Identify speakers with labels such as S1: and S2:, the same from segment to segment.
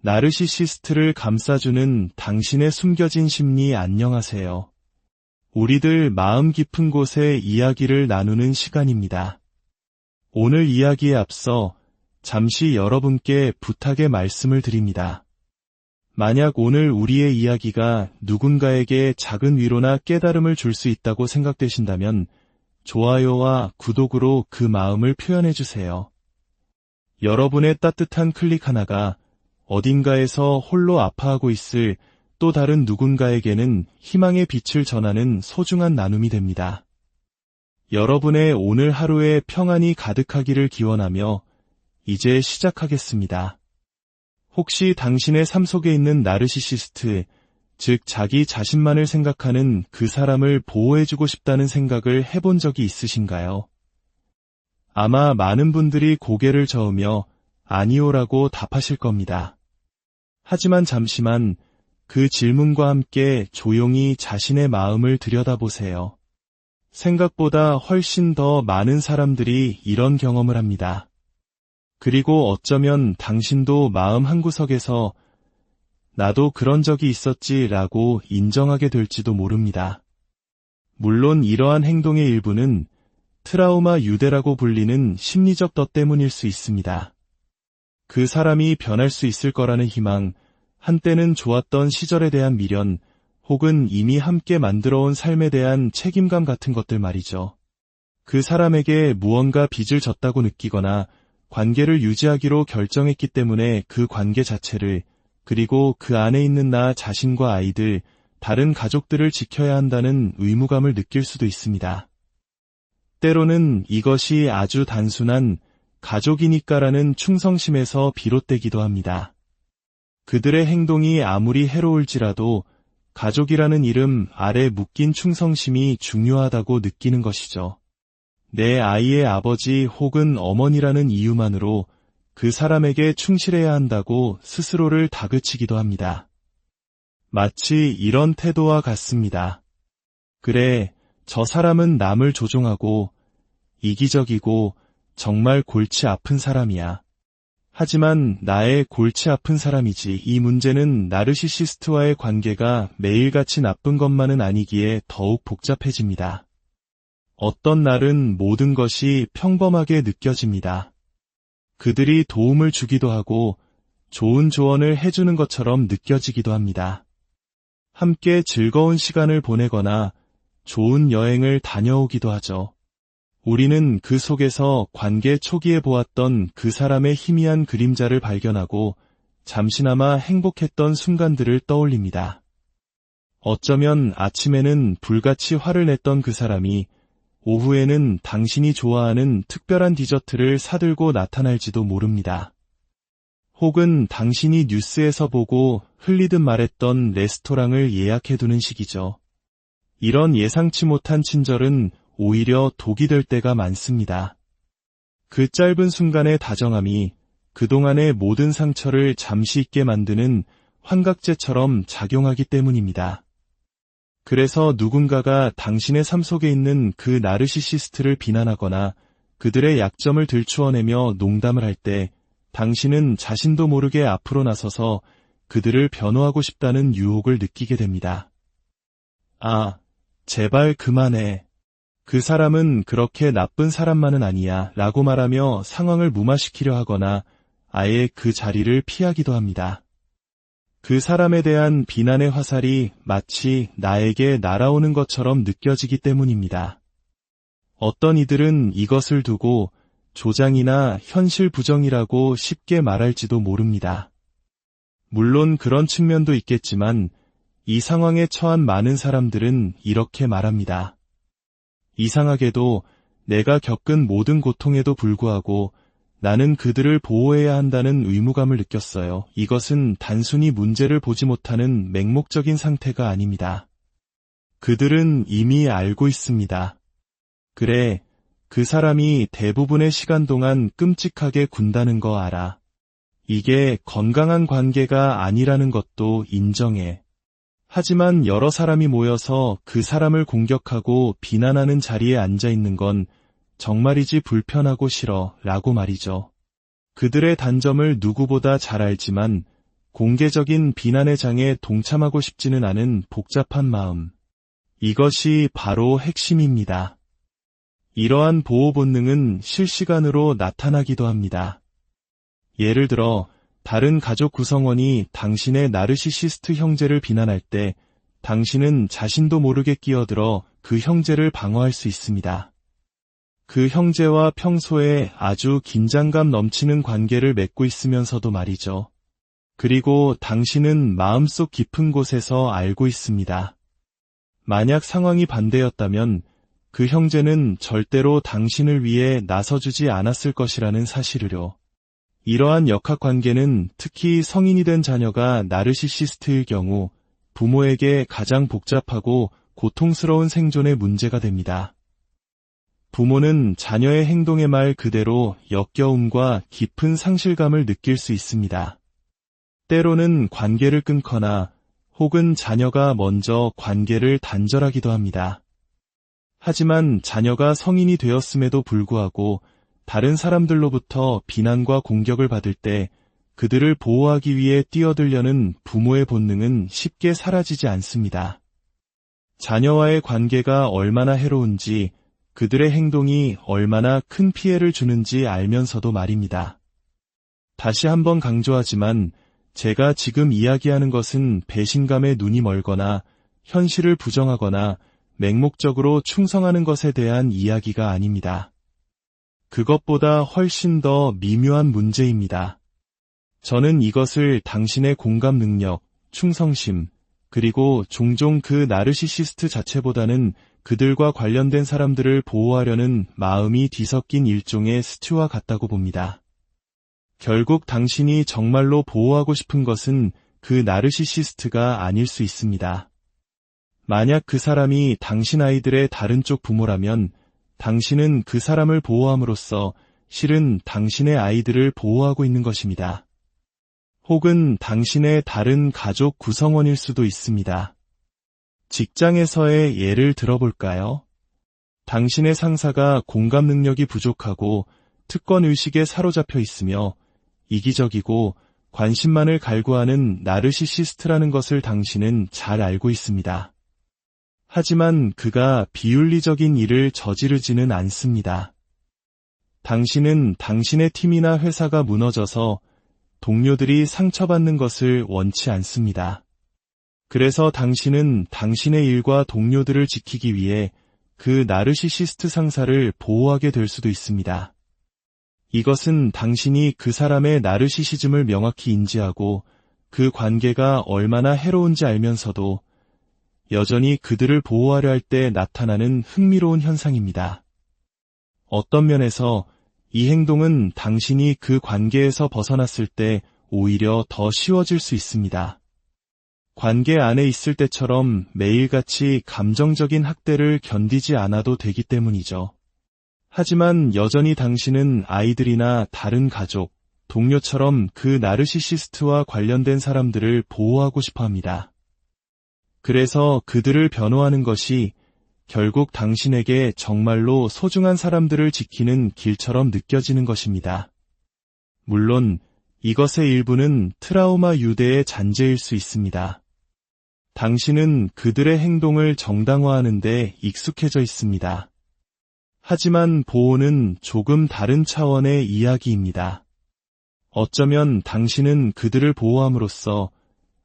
S1: 나르시시스트를 감싸주는 당신의 숨겨진 심리 안녕하세요. 우리들 마음 깊은 곳에 이야기를 나누는 시간입니다. 오늘 이야기에 앞서 잠시 여러분께 부탁의 말씀을 드립니다. 만약 오늘 우리의 이야기가 누군가에게 작은 위로나 깨달음을 줄 수 있다고 생각되신다면 좋아요와 구독으로 그 마음을 표현해 주세요. 여러분의 따뜻한 클릭 하나가 어딘가에서 홀로 아파하고 있을 또 다른 누군가에게는 희망의 빛을 전하는 소중한 나눔이 됩니다. 여러분의 오늘 하루에 평안이 가득하기를 기원하며 이제 시작하겠습니다. 혹시 당신의 삶 속에 있는 나르시시스트, 즉 자기 자신만을 생각하는 그 사람을 보호해주고 싶다는 생각을 해본 적이 있으신가요? 아마 많은 분들이 고개를 저으며 아니오라고 답하실 겁니다. 하지만 잠시만 그 질문과 함께 조용히 자신의 마음을 들여다보세요. 생각보다 훨씬 더 많은 사람들이 이런 경험을 합니다. 그리고 어쩌면 당신도 마음 한구석에서 나도 그런 적이 있었지라고 인정하게 될지도 모릅니다. 물론 이러한 행동의 일부는 트라우마 유대라고 불리는 심리적 덫 때문일 수 있습니다. 그 사람이 변할 수 있을 거라는 희망, 한때는 좋았던 시절에 대한 미련, 혹은 이미 함께 만들어온 삶에 대한 책임감 같은 것들 말이죠. 그 사람에게 무언가 빚을 졌다고 느끼거나 관계를 유지하기로 결정했기 때문에 그 관계 자체를, 그리고 그 안에 있는 나 자신과 아이들, 다른 가족들을 지켜야 한다는 의무감을 느낄 수도 있습니다. 때로는 이것이 아주 단순한 가족이니까라는 충성심에서 비롯되기도 합니다. 그들의 행동이 아무리 해로울지라도 가족이라는 이름 아래 묶인 충성심이 중요하다고 느끼는 것이죠. 내 아이의 아버지 혹은 어머니라는 이유만으로 그 사람에게 충실해야 한다고 스스로를 다그치기도 합니다. 마치 이런 태도와 같습니다. 그래, 저 사람은 남을 조종하고 이기적이고 정말 골치 아픈 사람이야. 하지만 나의 골치 아픈 사람이지. 이 문제는 나르시시스트와의 관계가 매일같이 나쁜 것만은 아니기에 더욱 복잡해집니다. 어떤 날은 모든 것이 평범하게 느껴집니다. 그들이 도움을 주기도 하고 좋은 조언을 해주는 것처럼 느껴지기도 합니다. 함께 즐거운 시간을 보내거나 좋은 여행을 다녀오기도 하죠. 우리는 그 속에서 관계 초기에 보았던 그 사람의 희미한 그림자를 발견하고 잠시나마 행복했던 순간들을 떠올립니다. 어쩌면 아침에는 불같이 화를 냈던 그 사람이 오후에는 당신이 좋아하는 특별한 디저트를 사들고 나타날지도 모릅니다. 혹은 당신이 뉴스에서 보고 흘리듯 말했던 레스토랑을 예약해두는 식이죠. 이런 예상치 못한 친절은 오히려 독이 될 때가 많습니다. 그 짧은 순간의 다정함이 그동안의 모든 상처를 잠시 잊게 만드는 환각제처럼 작용하기 때문입니다. 그래서 누군가가 당신의 삶 속에 있는 그 나르시시스트를 비난하거나 그들의 약점을 들추어내며 농담을 할 때 당신은 자신도 모르게 앞으로 나서서 그들을 변호하고 싶다는 유혹을 느끼게 됩니다. 아, 제발 그만해. 그 사람은 그렇게 나쁜 사람만은 아니야 라고 말하며 상황을 무마시키려 하거나 아예 그 자리를 피하기도 합니다. 그 사람에 대한 비난의 화살이 마치 나에게 날아오는 것처럼 느껴지기 때문입니다. 어떤 이들은 이것을 두고 조장이나 현실 부정이라고 쉽게 말할지도 모릅니다. 물론 그런 측면도 있겠지만 이 상황에 처한 많은 사람들은 이렇게 말합니다. 이상하게도 내가 겪은 모든 고통에도 불구하고 나는 그들을 보호해야 한다는 의무감을 느꼈어요. 이것은 단순히 문제를 보지 못하는 맹목적인 상태가 아닙니다. 그들은 이미 알고 있습니다. 그래, 그 사람이 대부분의 시간 동안 끔찍하게 군다는 거 알아. 이게 건강한 관계가 아니라는 것도 인정해. 하지만 여러 사람이 모여서 그 사람을 공격하고 비난하는 자리에 앉아 있는 건 정말이지 불편하고 싫어 라고 말이죠. 그들의 단점을 누구보다 잘 알지만 공개적인 비난의 장에 동참하고 싶지는 않은 복잡한 마음. 이것이 바로 핵심입니다. 이러한 보호 본능은 실시간으로 나타나기도 합니다. 예를 들어, 다른 가족 구성원이 당신의 나르시시스트 형제를 비난할 때 당신은 자신도 모르게 끼어들어 그 형제를 방어할 수 있습니다. 그 형제와 평소에 아주 긴장감 넘치는 관계를 맺고 있으면서도 말이죠. 그리고 당신은 마음속 깊은 곳에서 알고 있습니다. 만약 상황이 반대였다면 그 형제는 절대로 당신을 위해 나서주지 않았을 것이라는 사실을요. 이러한 역학관계는 특히 성인이 된 자녀가 나르시시스트일 경우 부모에게 가장 복잡하고 고통스러운 생존의 문제가 됩니다. 부모는 자녀의 행동의 말 그대로 역겨움과 깊은 상실감을 느낄 수 있습니다. 때로는 관계를 끊거나 혹은 자녀가 먼저 관계를 단절하기도 합니다. 하지만 자녀가 성인이 되었음에도 불구하고 다른 사람들로부터 비난과 공격을 받을 때 그들을 보호하기 위해 뛰어들려는 부모의 본능은 쉽게 사라지지 않습니다. 자녀와의 관계가 얼마나 해로운지, 그들의 행동이 얼마나 큰 피해를 주는지 알면서도 말입니다. 다시 한번 강조하지만 제가 지금 이야기하는 것은 배신감에 눈이 멀거나 현실을 부정하거나 맹목적으로 충성하는 것에 대한 이야기가 아닙니다. 그것보다 훨씬 더 미묘한 문제입니다. 저는 이것을 당신의 공감 능력, 충성심, 그리고 종종 그 나르시시스트 자체보다는 그들과 관련된 사람들을 보호하려는 마음이 뒤섞인 일종의 스튜와 같다고 봅니다. 결국 당신이 정말로 보호하고 싶은 것은 그 나르시시스트가 아닐 수 있습니다. 만약 그 사람이 당신 아이들의 다른 쪽 부모라면 당신은 그 사람을 보호함으로써 실은 당신의 아이들을 보호하고 있는 것입니다. 혹은 당신의 다른 가족 구성원일 수도 있습니다. 직장에서의 예를 들어볼까요? 당신의 상사가 공감 능력이 부족하고 특권의식에 사로잡혀 있으며 이기적이고 관심만을 갈구하는 나르시시스트라는 것을 당신은 잘 알고 있습니다. 하지만 그가 비윤리적인 일을 저지르지는 않습니다. 당신은 당신의 팀이나 회사가 무너져서 동료들이 상처받는 것을 원치 않습니다. 그래서 당신은 당신의 일과 동료들을 지키기 위해 그 나르시시스트 상사를 보호하게 될 수도 있습니다. 이것은 당신이 그 사람의 나르시시즘을 명확히 인지하고 그 관계가 얼마나 해로운지 알면서도 여전히 그들을 보호하려 할 때 나타나는 흥미로운 현상입니다. 어떤 면에서 이 행동은 당신이 그 관계에서 벗어났을 때 오히려 더 쉬워질 수 있습니다. 관계 안에 있을 때처럼 매일같이 감정적인 학대를 견디지 않아도 되기 때문이죠. 하지만 여전히 당신은 아이들이나 다른 가족, 동료처럼 그 나르시시스트와 관련된 사람들을 보호하고 싶어 합니다. 그래서 그들을 변호하는 것이 결국 당신에게 정말로 소중한 사람들을 지키는 길처럼 느껴지는 것입니다. 물론 이것의 일부는 트라우마 유대의 잔재일 수 있습니다. 당신은 그들의 행동을 정당화하는 데 익숙해져 있습니다. 하지만 보호는 조금 다른 차원의 이야기입니다. 어쩌면 당신은 그들을 보호함으로써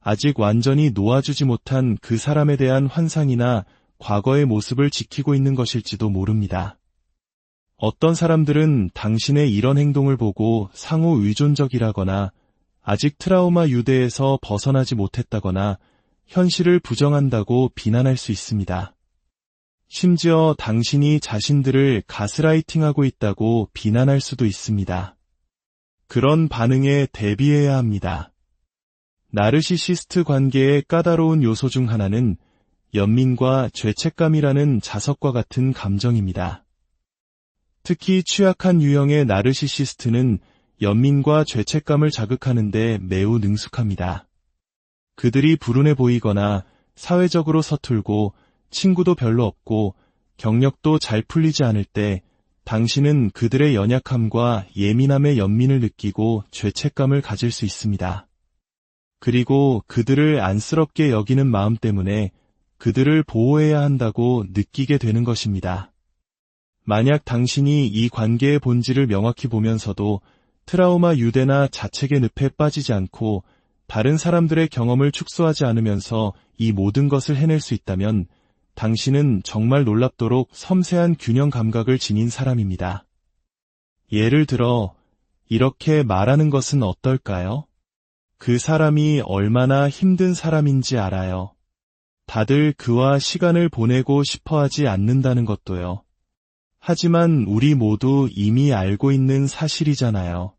S1: 아직 완전히 놓아주지 못한 그 사람에 대한 환상이나 과거의 모습을 지키고 있는 것일지도 모릅니다. 어떤 사람들은 당신의 이런 행동을 보고 상호 의존적이라거나 아직 트라우마 유대에서 벗어나지 못했다거나 현실을 부정한다고 비난할 수 있습니다. 심지어 당신이 자신들을 가스라이팅하고 있다고 비난할 수도 있습니다. 그런 반응에 대비해야 합니다. 나르시시스트 관계의 까다로운 요소 중 하나는 연민과 죄책감이라는 자석과 같은 감정입니다. 특히 취약한 유형의 나르시시스트는 연민과 죄책감을 자극하는 데 매우 능숙합니다. 그들이 불운해 보이거나 사회적으로 서툴고 친구도 별로 없고 경력도 잘 풀리지 않을 때 당신은 그들의 연약함과 예민함의 연민을 느끼고 죄책감을 가질 수 있습니다. 그리고 그들을 안쓰럽게 여기는 마음 때문에 그들을 보호해야 한다고 느끼게 되는 것입니다. 만약 당신이 이 관계의 본질을 명확히 보면서도 트라우마 유대나 자책의 늪에 빠지지 않고 다른 사람들의 경험을 축소하지 않으면서 이 모든 것을 해낼 수 있다면 당신은 정말 놀랍도록 섬세한 균형 감각을 지닌 사람입니다. 예를 들어 이렇게 말하는 것은 어떨까요? 그 사람이 얼마나 힘든 사람인지 알아요. 다들 그와 시간을 보내고 싶어 하지 않는다는 것도요. 하지만 우리 모두 이미 알고 있는 사실이잖아요.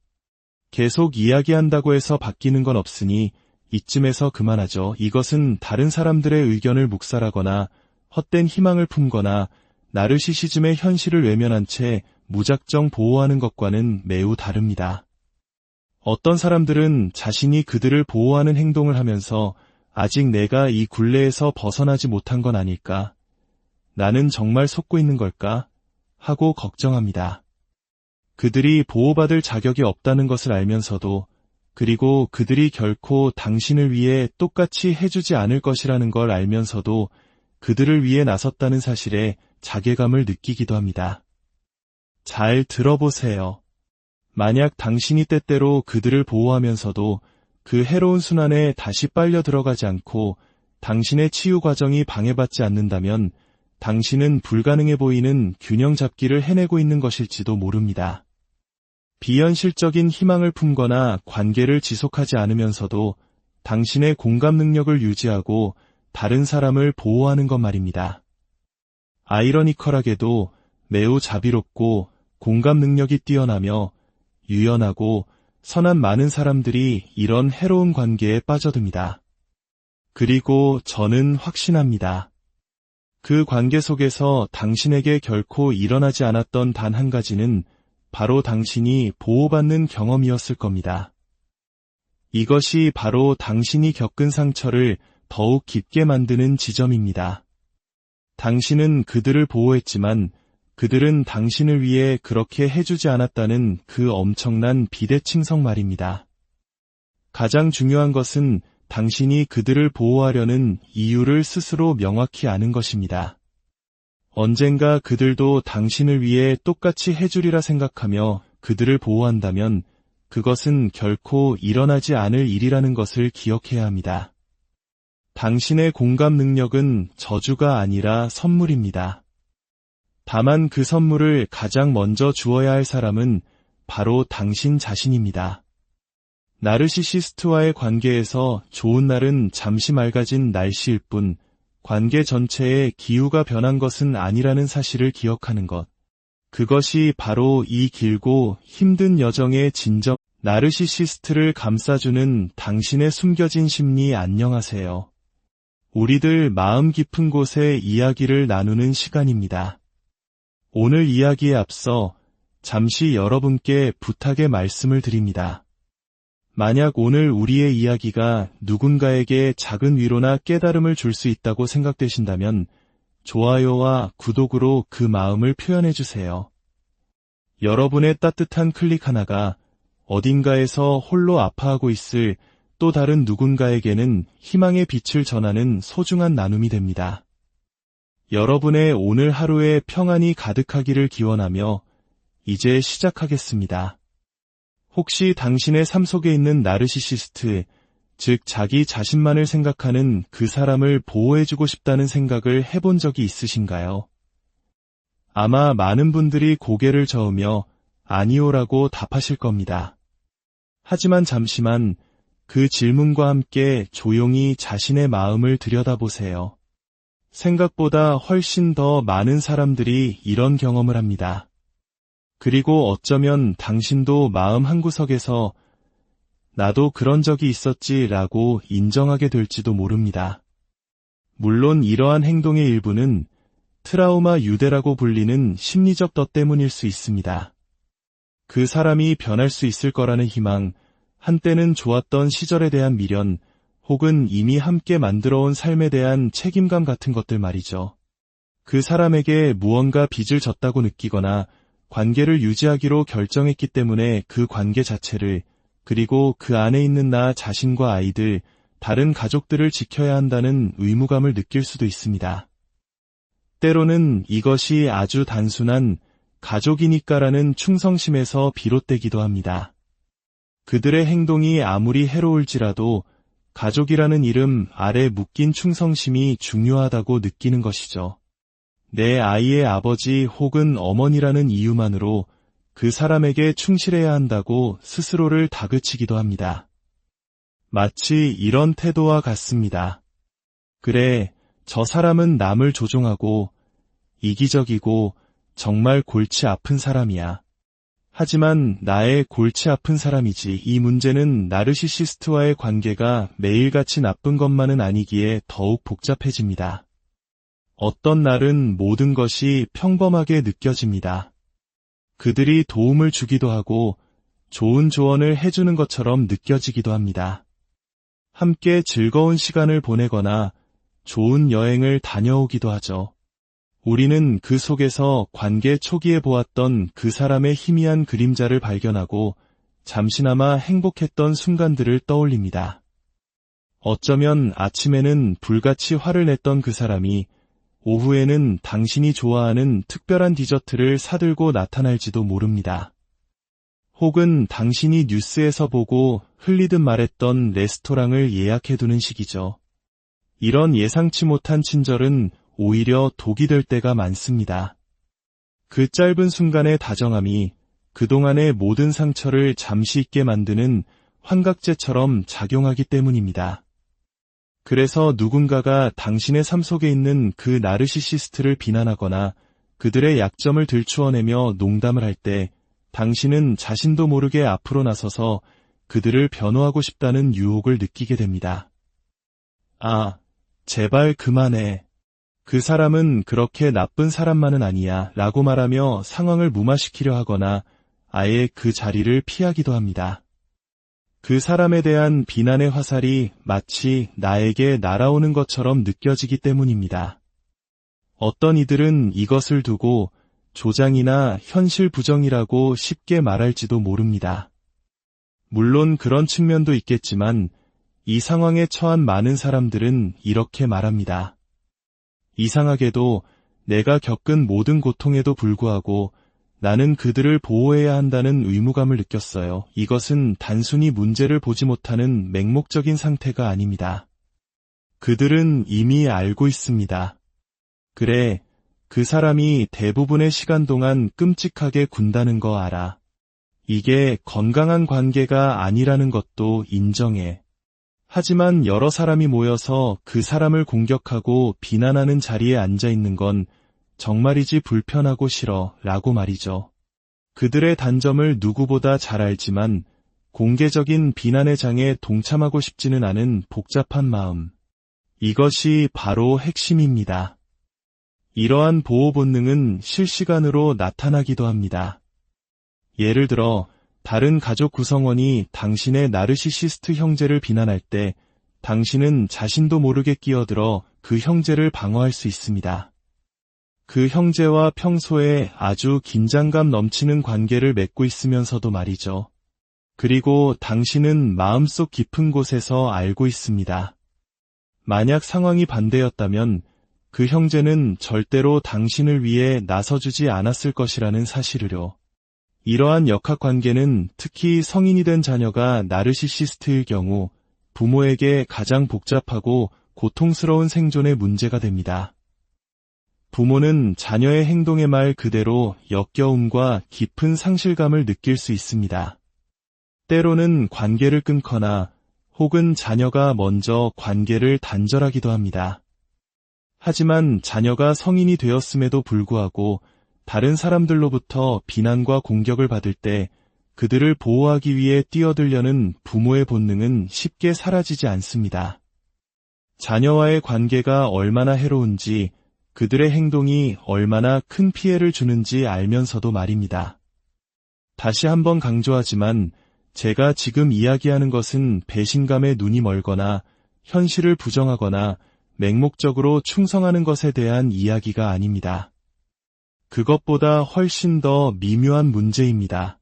S1: 계속 이야기한다고 해서 바뀌는 건 없으니 이쯤에서 그만하죠. 이것은 다른 사람들의 의견을 묵살하거나 헛된 희망을 품거나 나르시시즘의 현실을 외면한 채 무작정 보호하는 것과는 매우 다릅니다. 어떤 사람들은 자신이 그들을 보호하는 행동을 하면서 아직 내가 이 굴레에서 벗어나지 못한 건 아닐까? 나는 정말 속고 있는 걸까? 하고 걱정합니다. 그들이 보호받을 자격이 없다는 것을 알면서도 그리고 그들이 결코 당신을 위해 똑같이 해주지 않을 것이라는 걸 알면서도 그들을 위해 나섰다는 사실에 자괴감을 느끼기도 합니다. 잘 들어보세요. 만약 당신이 때때로 그들을 보호하면서도 그 해로운 순환에 다시 빨려 들어가지 않고 당신의 치유 과정이 방해받지 않는다면 당신은 불가능해 보이는 균형 잡기를 해내고 있는 것일지도 모릅니다. 비현실적인 희망을 품거나 관계를 지속하지 않으면서도 당신의 공감 능력을 유지하고 다른 사람을 보호하는 것 말입니다. 아이러니컬하게도 매우 자비롭고 공감 능력이 뛰어나며 유연하고 선한 많은 사람들이 이런 해로운 관계에 빠져듭니다. 그리고 저는 확신합니다. 그 관계 속에서 당신에게 결코 일어나지 않았던 단 한 가지는 바로 당신이 보호받는 경험이었을 겁니다. 이것이 바로 당신이 겪은 상처를 더욱 깊게 만드는 지점입니다. 당신은 그들을 보호했지만 그들은 당신을 위해 그렇게 해주지 않았다는 그 엄청난 비대칭성 말입니다. 가장 중요한 것은 당신이 그들을 보호하려는 이유를 스스로 명확히 아는 것입니다. 언젠가 그들도 당신을 위해 똑같이 해주리라 생각하며 그들을 보호한다면 그것은 결코 일어나지 않을 일이라는 것을 기억해야 합니다. 당신의 공감 능력은 저주가 아니라 선물입니다. 다만 그 선물을 가장 먼저 주어야 할 사람은 바로 당신 자신입니다. 나르시시스트와의 관계에서 좋은 날은 잠시 맑아진 날씨일 뿐 관계 전체의 기후가 변한 것은 아니라는 사실을 기억하는 것. 그것이 바로 이 길고 힘든 여정의 진정. 나르시시스트를 감싸주는 당신의 숨겨진 심리 안녕하세요. 우리들 마음 깊은 곳에 이야기를 나누는 시간입니다. 오늘 이야기에 앞서 잠시 여러분께 부탁의 말씀을 드립니다. 만약 오늘 우리의 이야기가 누군가에게 작은 위로나 깨달음을 줄 수 있다고 생각되신다면 좋아요와 구독으로 그 마음을 표현해 주세요. 여러분의 따뜻한 클릭 하나가 어딘가에서 홀로 아파하고 있을 또 다른 누군가에게는 희망의 빛을 전하는 소중한 나눔이 됩니다. 여러분의 오늘 하루에 평안이 가득하기를 기원하며 이제 시작하겠습니다. 혹시 당신의 삶 속에 있는 나르시시스트, 즉 자기 자신만을 생각하는 그 사람을 보호해주고 싶다는 생각을 해본 적이 있으신가요? 아마 많은 분들이 고개를 저으며 아니오라고 답하실 겁니다. 하지만 잠시만 그 질문과 함께 조용히 자신의 마음을 들여다보세요. 생각보다 훨씬 더 많은 사람들이 이런 경험을 합니다. 그리고 어쩌면 당신도 마음 한구석에서 나도 그런 적이 있었지 라고 인정하게 될지도 모릅니다. 물론 이러한 행동의 일부는 트라우마 유대라고 불리는 심리적 덫 때문일 수 있습니다. 그 사람이 변할 수 있을 거라는 희망, 한때는 좋았던 시절에 대한 미련, 혹은 이미 함께 만들어온 삶에 대한 책임감 같은 것들 말이죠. 그 사람에게 무언가 빚을 졌다고 느끼거나 관계를 유지하기로 결정했기 때문에 그 관계 자체를 그리고 그 안에 있는 나 자신과 아이들, 다른 가족들을 지켜야 한다는 의무감을 느낄 수도 있습니다. 때로는 이것이 아주 단순한 가족이니까라는 충성심에서 비롯되기도 합니다. 그들의 행동이 아무리 해로울지라도 가족이라는 이름 아래 묶인 충성심이 중요하다고 느끼는 것이죠. 내 아이의 아버지 혹은 어머니라는 이유만으로 그 사람에게 충실해야 한다고 스스로를 다그치기도 합니다. 마치 이런 태도와 같습니다. 그래, 저 사람은 남을 조종하고 이기적이고 정말 골치 아픈 사람이야. 하지만 나의 골치 아픈 사람이지. 이 문제는 나르시시스트와의 관계가 매일같이 나쁜 것만은 아니기에 더욱 복잡해집니다. 어떤 날은 모든 것이 평범하게 느껴집니다. 그들이 도움을 주기도 하고 좋은 조언을 해주는 것처럼 느껴지기도 합니다. 함께 즐거운 시간을 보내거나 좋은 여행을 다녀오기도 하죠. 우리는 그 속에서 관계 초기에 보았던 그 사람의 희미한 그림자를 발견하고 잠시나마 행복했던 순간들을 떠올립니다. 어쩌면 아침에는 불같이 화를 냈던 그 사람이 오후에는 당신이 좋아하는 특별한 디저트를 사들고 나타날지도 모릅니다. 혹은 당신이 뉴스에서 보고 흘리듯 말했던 레스토랑을 예약해두는 시기죠. 이런 예상치 못한 친절은 오히려 독이 될 때가 많습니다. 그 짧은 순간의 다정함이 그동안의 모든 상처를 잠시 잊게 만드는 환각제처럼 작용하기 때문입니다. 그래서 누군가가 당신의 삶 속에 있는 그 나르시시스트를 비난하거나 그들의 약점을 들추어내며 농담을 할 때 당신은 자신도 모르게 앞으로 나서서 그들을 변호하고 싶다는 유혹을 느끼게 됩니다. 아, 제발 그만해. 그 사람은 그렇게 나쁜 사람만은 아니야 라고 말하며 상황을 무마시키려 하거나 아예 그 자리를 피하기도 합니다. 그 사람에 대한 비난의 화살이 마치 나에게 날아오는 것처럼 느껴지기 때문입니다. 어떤 이들은 이것을 두고 조장이나 현실 부정이라고 쉽게 말할지도 모릅니다. 물론 그런 측면도 있겠지만 이 상황에 처한 많은 사람들은 이렇게 말합니다. 이상하게도 내가 겪은 모든 고통에도 불구하고 나는 그들을 보호해야 한다는 의무감을 느꼈어요. 이것은 단순히 문제를 보지 못하는 맹목적인 상태가 아닙니다. 그들은 이미 알고 있습니다. 그래, 그 사람이 대부분의 시간 동안 끔찍하게 군다는 거 알아. 이게 건강한 관계가 아니라는 것도 인정해. 하지만 여러 사람이 모여서 그 사람을 공격하고 비난하는 자리에 앉아 있는 건 정말이지 불편하고 싫어 라고 말이죠. 그들의 단점을 누구보다 잘 알지만 공개적인 비난의 장에 동참하고 싶지는 않은 복잡한 마음. 이것이 바로 핵심입니다. 이러한 보호 본능은 실시간으로 나타나기도 합니다. 예를 들어 다른 가족 구성원이 당신의 나르시시스트 형제를 비난할 때 당신은 자신도 모르게 끼어들어 그 형제를 방어할 수 있습니다. 그 형제와 평소에 아주 긴장감 넘치는 관계를 맺고 있으면서도 말이죠. 그리고 당신은 마음속 깊은 곳에서 알고 있습니다. 만약 상황이 반대였다면 그 형제는 절대로 당신을 위해 나서주지 않았을 것이라는 사실을요. 이러한 역학관계는 특히 성인이 된 자녀가 나르시시스트일 경우 부모에게 가장 복잡하고 고통스러운 생존의 문제가 됩니다. 부모는 자녀의 행동의 말 그대로 역겨움과 깊은 상실감을 느낄 수 있습니다. 때로는 관계를 끊거나 혹은 자녀가 먼저 관계를 단절하기도 합니다. 하지만 자녀가 성인이 되었음에도 불구하고 다른 사람들로부터 비난과 공격을 받을 때 그들을 보호하기 위해 뛰어들려는 부모의 본능은 쉽게 사라지지 않습니다. 자녀와의 관계가 얼마나 해로운지, 그들의 행동이 얼마나 큰 피해를 주는지 알면서도 말입니다. 다시 한번 강조하지만 제가 지금 이야기하는 것은 배신감에 눈이 멀거나 현실을 부정하거나 맹목적으로 충성하는 것에 대한 이야기가 아닙니다. 그것보다 훨씬 더 미묘한 문제입니다.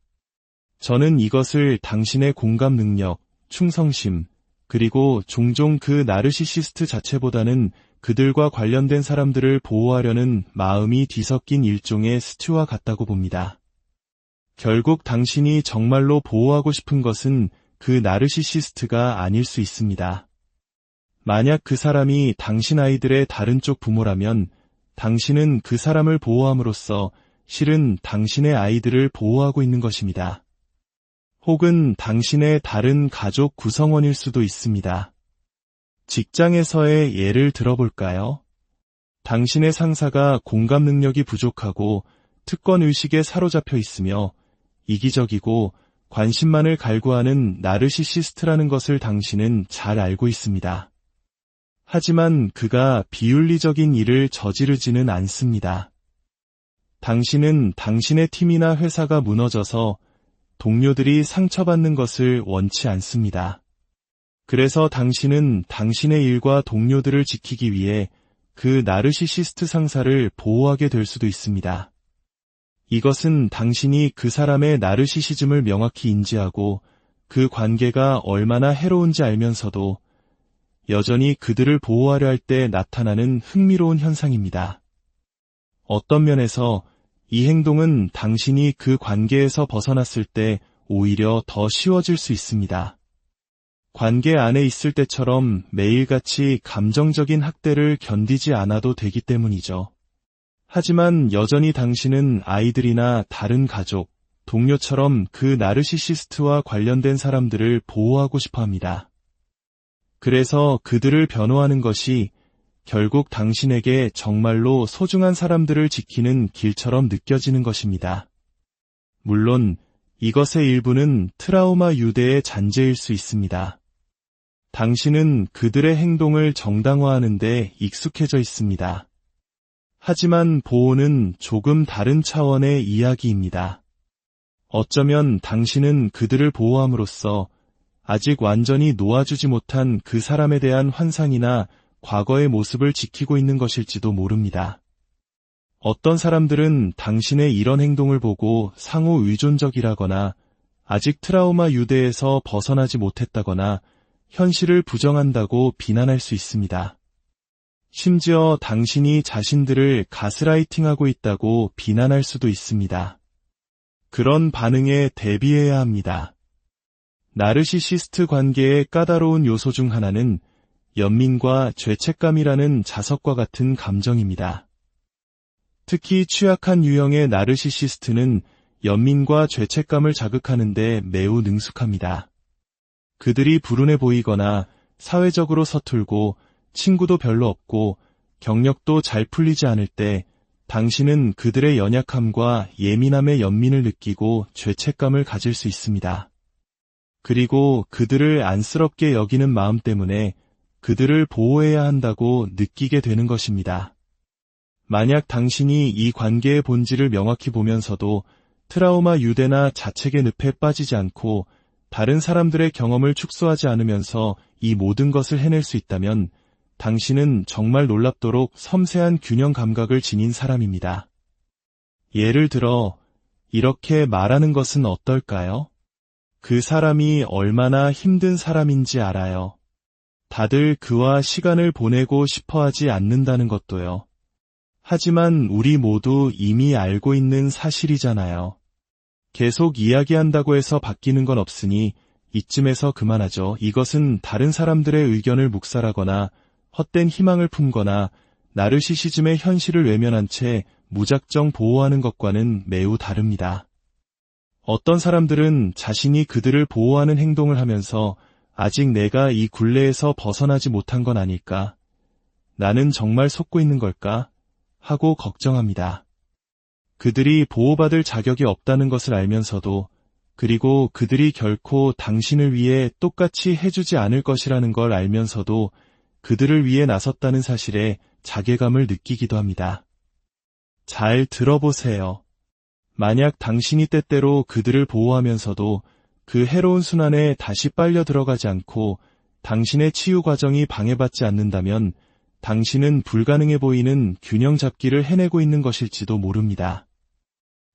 S1: 저는 이것을 당신의 공감 능력, 충성심, 그리고 종종 그 나르시시스트 자체보다는 그들과 관련된 사람들을 보호하려는 마음이 뒤섞인 일종의 스튜와 같다고 봅니다. 결국 당신이 정말로 보호하고 싶은 것은 그 나르시시스트가 아닐 수 있습니다. 만약 그 사람이 당신 아이들의 다른 쪽 부모라면 당신은 그 사람을 보호함으로써 실은 당신의 아이들을 보호하고 있는 것입니다. 혹은 당신의 다른 가족 구성원일 수도 있습니다. 직장에서의 예를 들어볼까요? 당신의 상사가 공감 능력이 부족하고 특권 의식에 사로잡혀 있으며 이기적이고 관심만을 갈구하는 나르시시스트라는 것을 당신은 잘 알고 있습니다. 하지만 그가 비윤리적인 일을 저지르지는 않습니다. 당신은 당신의 팀이나 회사가 무너져서 동료들이 상처받는 것을 원치 않습니다. 그래서 당신은 당신의 일과 동료들을 지키기 위해 그 나르시시스트 상사를 보호하게 될 수도 있습니다. 이것은 당신이 그 사람의 나르시시즘을 명확히 인지하고 그 관계가 얼마나 해로운지 알면서도 여전히 그들을 보호하려 할 때 나타나는 흥미로운 현상입니다. 어떤 면에서 이 행동은 당신이 그 관계에서 벗어났을 때 오히려 더 쉬워질 수 있습니다. 관계 안에 있을 때처럼 매일같이 감정적인 학대를 견디지 않아도 되기 때문이죠. 하지만 여전히 당신은 아이들이나 다른 가족, 동료처럼 그 나르시시스트와 관련된 사람들을 보호하고 싶어 합니다. 그래서 그들을 변호하는 것이 결국 당신에게 정말로 소중한 사람들을 지키는 길처럼 느껴지는 것입니다. 물론 이것의 일부는 트라우마 유대의 잔재일 수 있습니다. 당신은 그들의 행동을 정당화하는 데 익숙해져 있습니다. 하지만 보호는 조금 다른 차원의 이야기입니다. 어쩌면 당신은 그들을 보호함으로써 아직 완전히 놓아주지 못한 그 사람에 대한 환상이나 과거의 모습을 지키고 있는 것일지도 모릅니다. 어떤 사람들은 당신의 이런 행동을 보고 상호 의존적이라거나 아직 트라우마 유대에서 벗어나지 못했다거나 현실을 부정한다고 비난할 수 있습니다. 심지어 당신이 자신들을 가스라이팅하고 있다고 비난할 수도 있습니다. 그런 반응에 대비해야 합니다. 나르시시스트 관계의 까다로운 요소 중 하나는 연민과 죄책감이라는 자석과 같은 감정입니다. 특히 취약한 유형의 나르시시스트는 연민과 죄책감을 자극하는 데 매우 능숙합니다. 그들이 불운해 보이거나 사회적으로 서툴고 친구도 별로 없고 경력도 잘 풀리지 않을 때 당신은 그들의 연약함과 예민함의 연민을 느끼고 죄책감을 가질 수 있습니다. 그리고 그들을 안쓰럽게 여기는 마음 때문에 그들을 보호해야 한다고 느끼게 되는 것입니다. 만약 당신이 이 관계의 본질을 명확히 보면서도 트라우마 유대나 자책의 늪에 빠지지 않고 다른 사람들의 경험을 축소하지 않으면서 이 모든 것을 해낼 수 있다면 당신은 정말 놀랍도록 섬세한 균형 감각을 지닌 사람입니다. 예를 들어 이렇게 말하는 것은 어떨까요? 그 사람이 얼마나 힘든 사람인지 알아요. 다들 그와 시간을 보내고 싶어 하지 않는다는 것도요. 하지만 우리 모두 이미 알고 있는 사실이잖아요. 계속 이야기한다고 해서 바뀌는 건 없으니 이쯤에서 그만하죠. 이것은 다른 사람들의 의견을 묵살하거나 헛된 희망을 품거나 나르시시즘의 현실을 외면한 채 무작정 보호하는 것과는 매우 다릅니다. 어떤 사람들은 자신이 그들을 보호하는 행동을 하면서 아직 내가 이 굴레에서 벗어나지 못한 건 아닐까? 나는 정말 속고 있는 걸까? 하고 걱정합니다. 그들이 보호받을 자격이 없다는 것을 알면서도 그리고 그들이 결코 당신을 위해 똑같이 해주지 않을 것이라는 걸 알면서도 그들을 위해 나섰다는 사실에 자괴감을 느끼기도 합니다. 잘 들어보세요. 만약 당신이 때때로 그들을 보호하면서도 그 해로운 순환에 다시 빨려 들어가지 않고 당신의 치유 과정이 방해받지 않는다면 당신은 불가능해 보이는 균형 잡기를 해내고 있는 것일지도 모릅니다.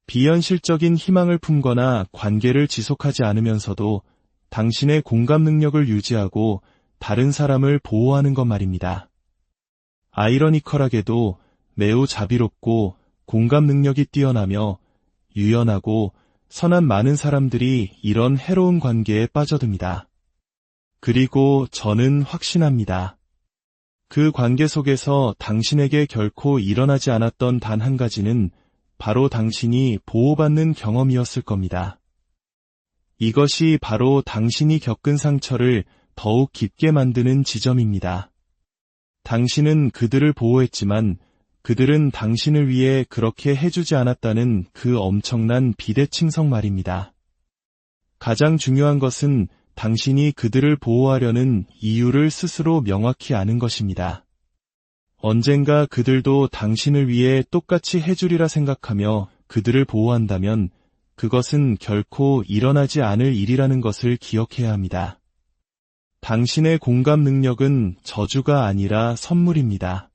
S1: 비현실적인 희망을 품거나 관계를 지속하지 않으면서도 당신의 공감 능력을 유지하고 다른 사람을 보호하는 것 말입니다. 아이러니컬하게도 매우 자비롭고 공감 능력이 뛰어나며 유연하고 선한 많은 사람들이 이런 해로운 관계에 빠져듭니다. 그리고 저는 확신합니다. 그 관계 속에서 당신에게 결코 일어나지 않았던 단 한 가지는 바로 당신이 보호받는 경험이었을 겁니다. 이것이 바로 당신이 겪은 상처를 더욱 깊게 만드는 지점입니다. 당신은 그들을 보호했지만 그들은 당신을 위해 그렇게 해주지 않았다는 그 엄청난 비대칭성 말입니다. 가장 중요한 것은 당신이 그들을 보호하려는 이유를 스스로 명확히 아는 것입니다. 언젠가 그들도 당신을 위해 똑같이 해주리라 생각하며 그들을 보호한다면 그것은 결코 일어나지 않을 일이라는 것을 기억해야 합니다. 당신의 공감 능력은 저주가 아니라 선물입니다.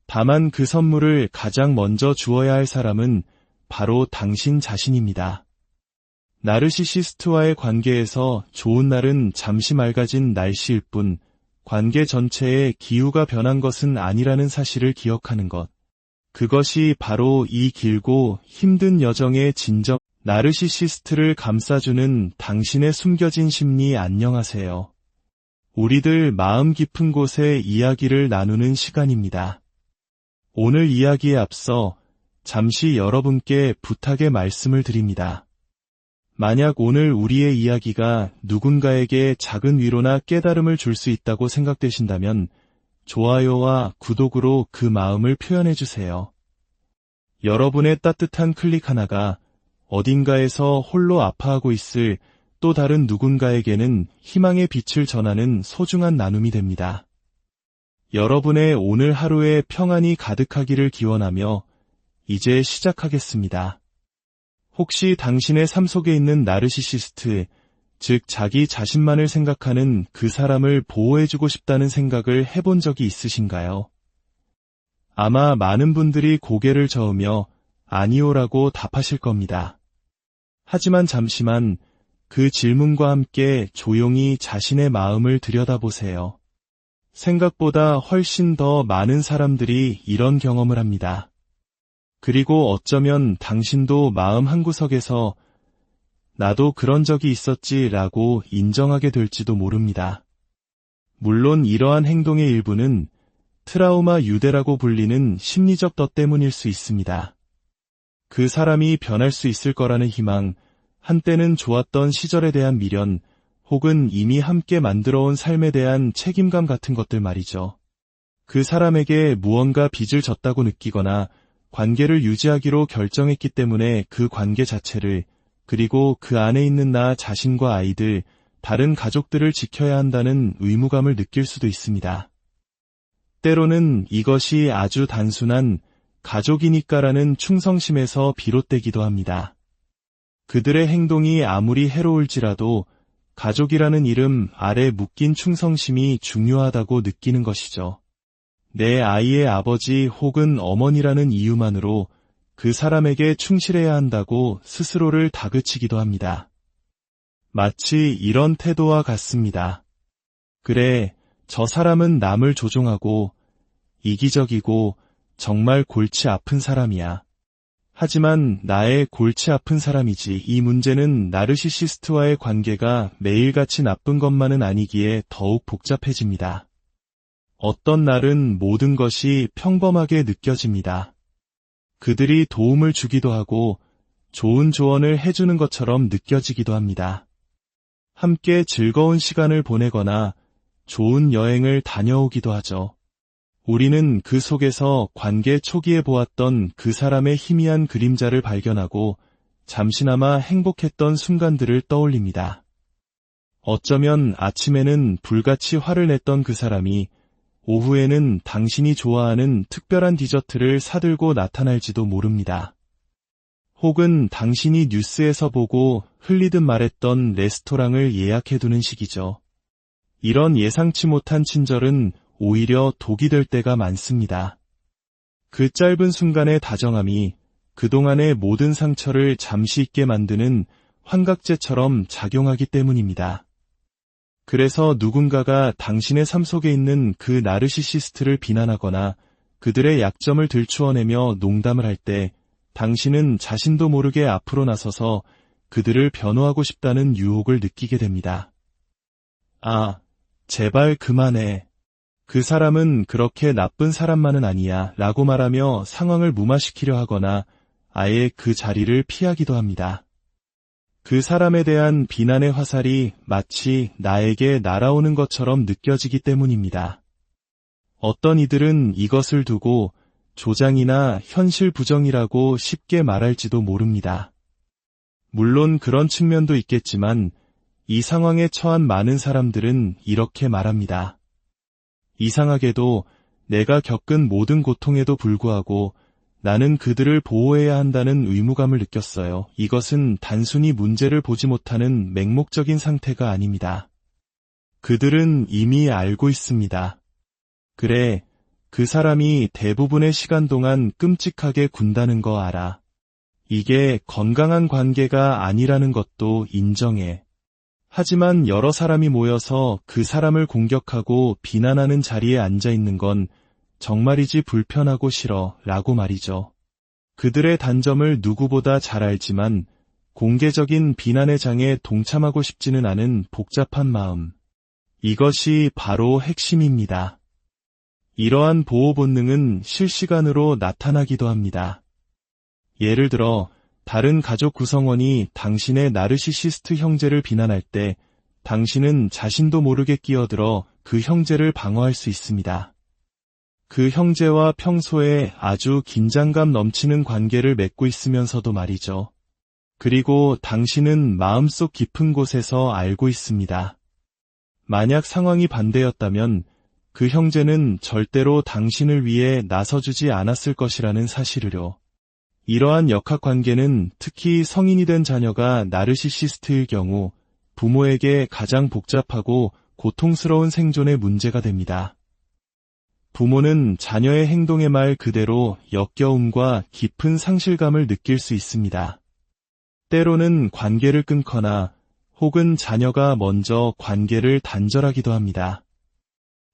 S1: 다만 그 선물을 가장 먼저 주어야 할 사람은 바로 당신 자신입니다. 나르시시스트와의 관계에서 좋은 날은 잠시 맑아진 날씨일 뿐 관계 전체의 기후가 변한 것은 아니라는 사실을 기억하는 것. 그것이 바로 이 길고 힘든 여정의 진정. 나르시시스트를 감싸주는 당신의 숨겨진 심리 안녕하세요. 우리들 마음 깊은 곳에 이야기를 나누는 시간입니다. 오늘 이야기에 앞서 잠시 여러분께 부탁의 말씀을 드립니다. 만약 오늘 우리의 이야기가 누군가에게 작은 위로나 깨달음을 줄 수 있다고 생각되신다면 좋아요와 구독으로 그 마음을 표현해 주세요. 여러분의 따뜻한 클릭 하나가 어딘가에서 홀로 아파하고 있을 또 다른 누군가에게는 희망의 빛을 전하는 소중한 나눔이 됩니다. 여러분의 오늘 하루에 평안이 가득하기를 기원하며 이제 시작하겠습니다. 혹시 당신의 삶 속에 있는 나르시시스트, 즉 자기 자신만을 생각하는 그 사람을 보호해주고 싶다는 생각을 해본 적이 있으신가요? 아마 많은 분들이 고개를 저으며 아니오라고 답하실 겁니다. 하지만 잠시만 그 질문과 함께 조용히 자신의 마음을 들여다보세요. 생각보다 훨씬 더 많은 사람들이 이런 경험을 합니다. 그리고 어쩌면 당신도 마음 한구석에서 나도 그런 적이 있었지 라고 인정하게 될지도 모릅니다. 물론 이러한 행동의 일부는 트라우마 유대라고 불리는 심리적 덫 때문일 수 있습니다. 그 사람이 변할 수 있을 거라는 희망, 한때는 좋았던 시절에 대한 미련, 혹은 이미 함께 만들어온 삶에 대한 책임감 같은 것들 말이죠. 그 사람에게 무언가 빚을 졌다고 느끼거나 관계를 유지하기로 결정했기 때문에 그 관계 자체를, 그리고 그 안에 있는 나 자신과 아이들, 다른 가족들을 지켜야 한다는 의무감을 느낄 수도 있습니다. 때로는 이것이 아주 단순한 가족이니까라는 충성심에서 비롯되기도 합니다. 그들의 행동이 아무리 해로울지라도 가족이라는 이름 아래 묶인 충성심이 중요하다고 느끼는 것이죠. 내 아이의 아버지 혹은 어머니라는 이유만으로 그 사람에게 충실해야 한다고 스스로를 다그치기도 합니다. 마치 이런 태도와 같습니다. 그래, 저 사람은 남을 조종하고 이기적이고 정말 골치 아픈 사람이야. 하지만 나의 골치 아픈 사람이지. 이 문제는 나르시시스트와의 관계가 매일같이 나쁜 것만은 아니기에 더욱 복잡해집니다. 어떤 날은 모든 것이 평범하게 느껴집니다. 그들이 도움을 주기도 하고 좋은 조언을 해주는 것처럼 느껴지기도 합니다. 함께 즐거운 시간을 보내거나 좋은 여행을 다녀오기도 하죠. 우리는 그 속에서 관계 초기에 보았던 그 사람의 희미한 그림자를 발견하고 잠시나마 행복했던 순간들을 떠올립니다. 어쩌면 아침에는 불같이 화를 냈던 그 사람이 오후에는 당신이 좋아하는 특별한 디저트를 사들고 나타날지도 모릅니다. 혹은 당신이 뉴스에서 보고 흘리듯 말했던 레스토랑을 예약해두는 식이죠. 이런 예상치 못한 친절은 오히려 독이 될 때가 많습니다. 그 짧은 순간의 다정함이 그동안의 모든 상처를 잠시 잊게 만드는 환각제처럼 작용하기 때문입니다. 그래서 누군가가 당신의 삶 속에 있는 그 나르시시스트를 비난하거나 그들의 약점을 들추어내며 농담을 할 때 당신은 자신도 모르게 앞으로 나서서 그들을 변호하고 싶다는 유혹을 느끼게 됩니다. 아, 제발 그만해. 그 사람은 그렇게 나쁜 사람만은 아니야 라고 말하며 상황을 무마시키려 하거나 아예 그 자리를 피하기도 합니다. 그 사람에 대한 비난의 화살이 마치 나에게 날아오는 것처럼 느껴지기 때문입니다. 어떤 이들은 이것을 두고 조장이나 현실 부정이라고 쉽게 말할지도 모릅니다. 물론 그런 측면도 있겠지만 이 상황에 처한 많은 사람들은 이렇게 말합니다. 이상하게도 내가 겪은 모든 고통에도 불구하고 나는 그들을 보호해야 한다는 의무감을 느꼈어요. 이것은 단순히 문제를 보지 못하는 맹목적인 상태가 아닙니다. 그들은 이미 알고 있습니다. 그래, 그 사람이 대부분의 시간 동안 끔찍하게 군다는 거 알아. 이게 건강한 관계가 아니라는 것도 인정해. 하지만 여러 사람이 모여서 그 사람을 공격하고 비난하는 자리에 앉아 있는 건 정말이지 불편하고 싫어 라고 말이죠. 그들의 단점을 누구보다 잘 알지만 공개적인 비난의 장에 동참하고 싶지는 않은 복잡한 마음. 이것이 바로 핵심입니다. 이러한 보호 본능은 실시간으로 나타나기도 합니다. 예를 들어 다른 가족 구성원이 당신의 나르시시스트 형제를 비난할 때 당신은 자신도 모르게 끼어들어 그 형제를 방어할 수 있습니다. 그 형제와 평소에 아주 긴장감 넘치는 관계를 맺고 있으면서도 말이죠. 그리고 당신은 마음속 깊은 곳에서 알고 있습니다. 만약 상황이 반대였다면 그 형제는 절대로 당신을 위해 나서주지 않았을 것이라는 사실을요. 이러한 역학관계는 특히 성인이 된 자녀가 나르시시스트일 경우 부모에게 가장 복잡하고 고통스러운 생존의 문제가 됩니다. 부모는 자녀의 행동의 말 그대로 역겨움과 깊은 상실감을 느낄 수 있습니다. 때로는 관계를 끊거나 혹은 자녀가 먼저 관계를 단절하기도 합니다.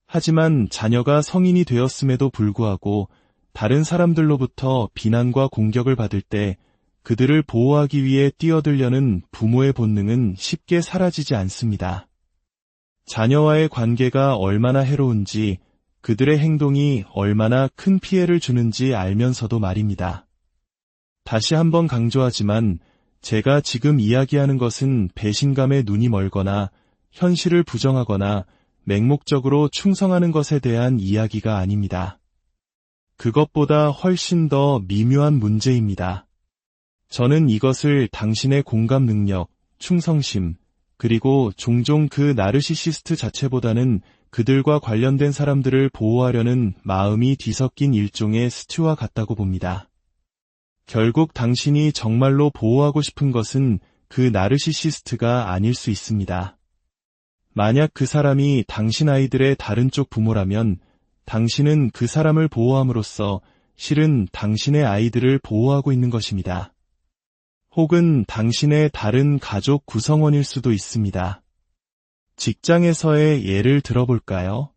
S1: 하지만 자녀가 성인이 되었음에도 불구하고 다른 사람들로부터 비난과 공격을 받을 때 그들을 보호하기 위해 뛰어들려는 부모의 본능은 쉽게 사라지지 않습니다. 자녀와의 관계가 얼마나 해로운지, 그들의 행동이 얼마나 큰 피해를 주는지 알면서도 말입니다. 다시 한번 강조하지만 제가 지금 이야기하는 것은 배신감에 눈이 멀거나 현실을 부정하거나 맹목적으로 충성하는 것에 대한 이야기가 아닙니다. 그것보다 훨씬 더 미묘한 문제입니다. 저는 이것을 당신의 공감 능력, 충성심, 그리고 종종 그 나르시시스트 자체보다는 그들과 관련된 사람들을 보호하려는 마음이 뒤섞인 일종의 스튜와 같다고 봅니다. 결국 당신이 정말로 보호하고 싶은 것은 그 나르시시스트가 아닐 수 있습니다. 만약 그 사람이 당신 아이들의 다른 쪽 부모라면 당신은 그 사람을 보호함으로써 실은 당신의 아이들을 보호하고 있는 것입니다. 혹은 당신의 다른 가족 구성원일 수도 있습니다. 직장에서의 예를 들어볼까요?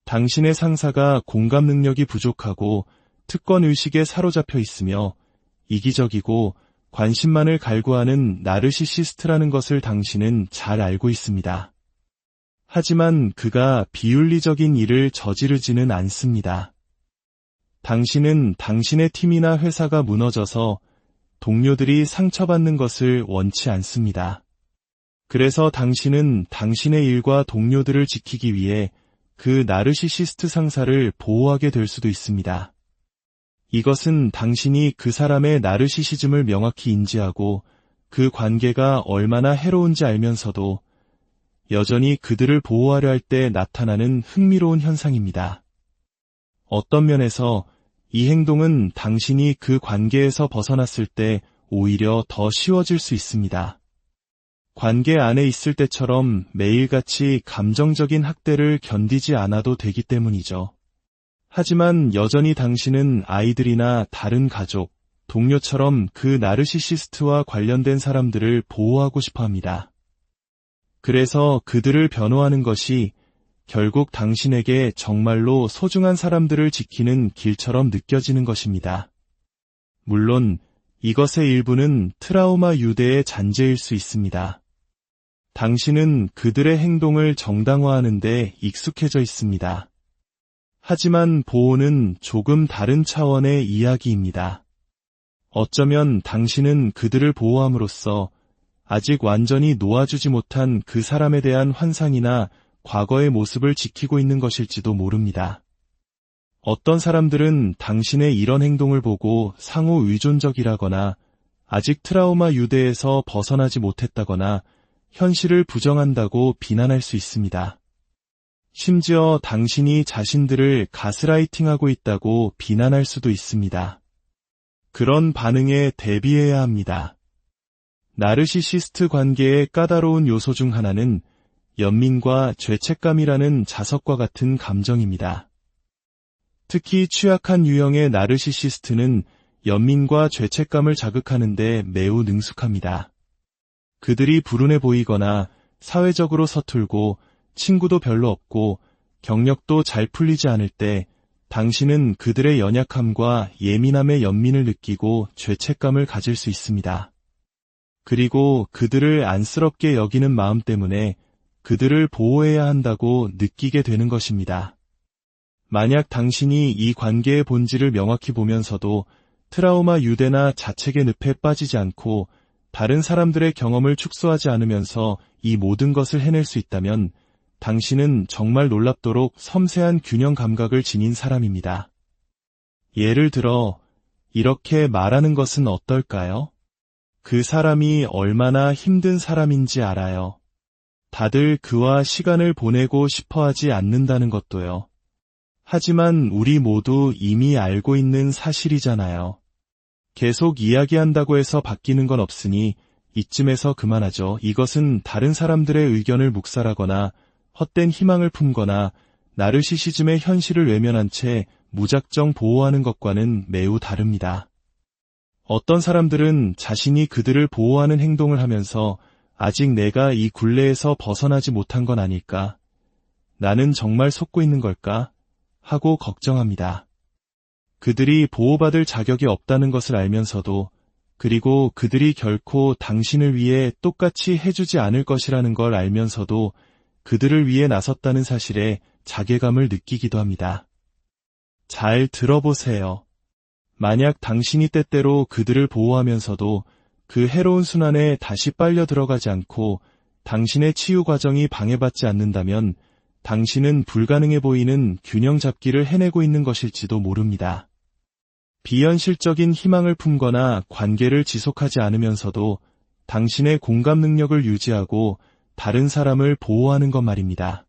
S1: 당신의 상사가 공감 능력이 부족하고 특권의식에 사로잡혀 있으며 이기적이고 관심만을 갈구하는 나르시시스트라는 것을 당신은 잘 알고 있습니다. 하지만 그가 비윤리적인 일을 저지르지는 않습니다. 당신은 당신의 팀이나 회사가 무너져서 동료들이 상처받는 것을 원치 않습니다. 그래서 당신은 당신의 일과 동료들을 지키기 위해 그 나르시시스트 상사를 보호하게 될 수도 있습니다. 이것은 당신이 그 사람의 나르시시즘을 명확히 인지하고 그 관계가 얼마나 해로운지 알면서도 여전히 그들을 보호하려 할 때 나타나는 흥미로운 현상입니다. 어떤 면에서 이 행동은 당신이 그 관계에서 벗어났을 때 오히려 더 쉬워질 수 있습니다. 관계 안에 있을 때처럼 매일같이 감정적인 학대를 견디지 않아도 되기 때문이죠. 하지만 여전히 당신은 아이들이나 다른 가족 동료처럼 그 나르시시스트와 관련된 사람들을 보호하고 싶어 합니다. 그래서 그들을 변호하는 것이 결국 당신에게 정말로 소중한 사람들을 지키는 길처럼 느껴지는 것입니다. 물론 이것의 일부는 트라우마 유대의 잔재일 수 있습니다. 당신은 그들의 행동을 정당화하는 데 익숙해져 있습니다. 하지만 보호는 조금 다른 차원의 이야기입니다. 어쩌면 당신은 그들을 보호함으로써 아직 완전히 놓아주지 못한 그 사람에 대한 환상이나 과거의 모습을 지키고 있는 것일지도 모릅니다. 어떤 사람들은 당신의 이런 행동을 보고 상호 의존적이라거나 아직 트라우마 유대에서 벗어나지 못했다거나 현실을 부정한다고 비난할 수 있습니다. 심지어 당신이 자신들을 가스라이팅하고 있다고 비난할 수도 있습니다. 그런 반응에 대비해야 합니다. 나르시시스트 관계의 까다로운 요소 중 하나는 연민과 죄책감이라는 자석과 같은 감정입니다. 특히 취약한 유형의 나르시시스트는 연민과 죄책감을 자극하는 데 매우 능숙합니다. 그들이 불운해 보이거나 사회적으로 서툴고 친구도 별로 없고 경력도 잘 풀리지 않을 때 당신은 그들의 연약함과 예민함의 연민을 느끼고 죄책감을 가질 수 있습니다. 그리고 그들을 안쓰럽게 여기는 마음 때문에 그들을 보호해야 한다고 느끼게 되는 것입니다. 만약 당신이 이 관계의 본질을 명확히 보면서도 트라우마 유대나 자책의 늪에 빠지지 않고 다른 사람들의 경험을 축소하지 않으면서 이 모든 것을 해낼 수 있다면 당신은 정말 놀랍도록 섬세한 균형 감각을 지닌 사람입니다. 예를 들어 이렇게 말하는 것은 어떨까요? 그 사람이 얼마나 힘든 사람인지 알아요. 다들 그와 시간을 보내고 싶어 하지 않는다는 것도요. 하지만 우리 모두 이미 알고 있는 사실이잖아요. 계속 이야기한다고 해서 바뀌는 건 없으니 이쯤에서 그만하죠. 이것은 다른 사람들의 의견을 묵살하거나 헛된 희망을 품거나 나르시시즘의 현실을 외면한 채 무작정 보호하는 것과는 매우 다릅니다. 어떤 사람들은 자신이 그들을 보호하는 행동을 하면서 아직 내가 이 굴레에서 벗어나지 못한 건 아닐까? 나는 정말 속고 있는 걸까? 하고 걱정합니다. 그들이 보호받을 자격이 없다는 것을 알면서도 그리고 그들이 결코 당신을 위해 똑같이 해주지 않을 것이라는 걸 알면서도 그들을 위해 나섰다는 사실에 자괴감을 느끼기도 합니다. 잘 들어보세요. 만약 당신이 때때로 그들을 보호하면서도 그 해로운 순환에 다시 빨려 들어가지 않고 당신의 치유 과정이 방해받지 않는다면 당신은 불가능해 보이는 균형 잡기를 해내고 있는 것일지도 모릅니다. 비현실적인 희망을 품거나 관계를 지속하지 않으면서도 당신의 공감 능력을 유지하고 다른 사람을 보호하는 것 말입니다.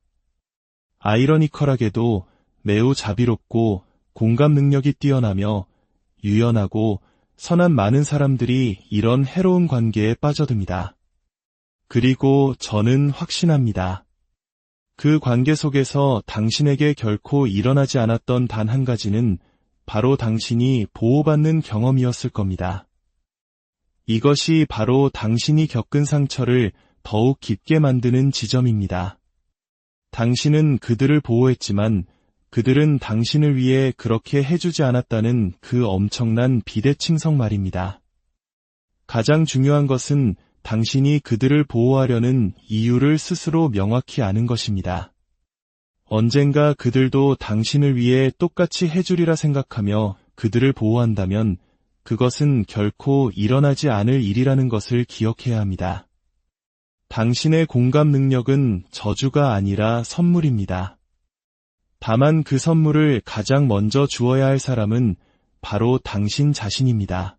S1: 아이러니컬하게도 매우 자비롭고 공감 능력이 뛰어나며 유연하고 선한 많은 사람들이 이런 해로운 관계에 빠져듭니다. 그리고 저는 확신합니다. 그 관계 속에서 당신에게 결코 일어나지 않았던 단 한 가지는 바로 당신이 보호받는 경험이었을 겁니다. 이것이 바로 당신이 겪은 상처를 더욱 깊게 만드는 지점입니다. 당신은 그들을 보호했지만 그들은 당신을 위해 그렇게 해주지 않았다는 그 엄청난 비대칭성 말입니다. 가장 중요한 것은 당신이 그들을 보호하려는 이유를 스스로 명확히 아는 것입니다. 언젠가 그들도 당신을 위해 똑같이 해주리라 생각하며 그들을 보호한다면 그것은 결코 일어나지 않을 일이라는 것을 기억해야 합니다. 당신의 공감 능력은 저주가 아니라 선물입니다. 다만 그 선물을 가장 먼저 주어야 할 사람은 바로 당신 자신입니다.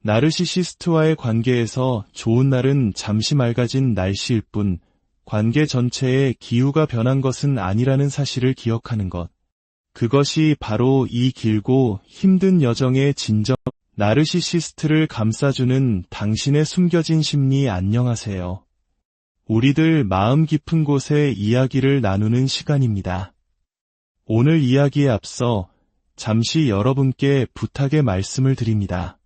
S1: 나르시시스트와의 관계에서 좋은 날은 잠시 맑아진 날씨일 뿐 관계 전체의 기후가 변한 것은 아니라는 사실을 기억하는 것. 그것이 바로 이 길고 힘든 여정의 진정. 나르시시스트를 감싸주는 당신의 숨겨진 심리 안녕하세요. 우리들 마음 깊은 곳에 이야기를 나누는 시간입니다. 오늘 이야기에 앞서 잠시 여러분께 부탁의 말씀을 드립니다.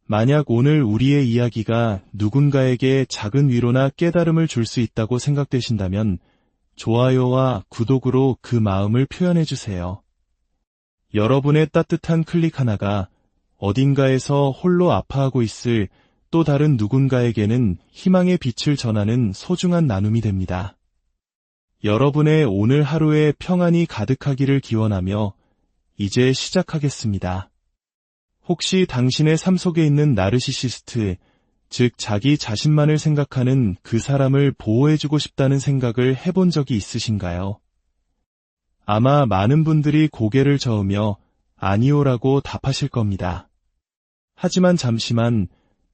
S1: 만약 오늘 우리의 이야기가 누군가에게 작은 위로나 깨달음을 줄 수 있다고 생각되신다면 좋아요와 구독으로 그 마음을 표현해 주세요. 여러분의 따뜻한 클릭 하나가 어딘가에서 홀로 아파하고 있을 또 다른 누군가에게는 희망의 빛을 전하는 소중한 나눔이 됩니다. 여러분의 오늘 하루에 평안이 가득하기를 기원하며 이제 시작하겠습니다. 혹시 당신의 삶 속에 있는 나르시시스트, 즉 자기 자신만을 생각하는 그 사람을 보호해주고 싶다는 생각을 해본 적이 있으신가요? 아마 많은 분들이 고개를 저으며 아니오라고 답하실 겁니다. 하지만 잠시만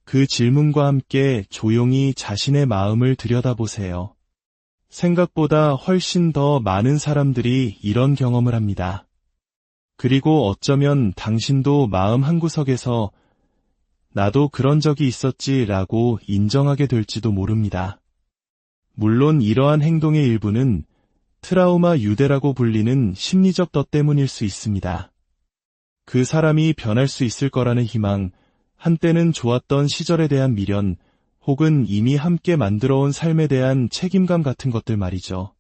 S1: 그 질문과 함께 조용히 자신의 마음을 들여다보세요. 생각보다 훨씬 더 많은 사람들이 이런 경험을 합니다. 그리고 어쩌면 당신도 마음 한구석에서 나도 그런 적이 있었지 라고 인정하게 될지도 모릅니다. 물론 이러한 행동의 일부는 트라우마 유대라고 불리는 심리적 덫 때문일 수 있습니다. 그 사람이 변할 수 있을 거라는 희망, 한때는 좋았던 시절에 대한 미련, 혹은 이미 함께 만들어온 삶에 대한 책임감 같은 것들 말이죠.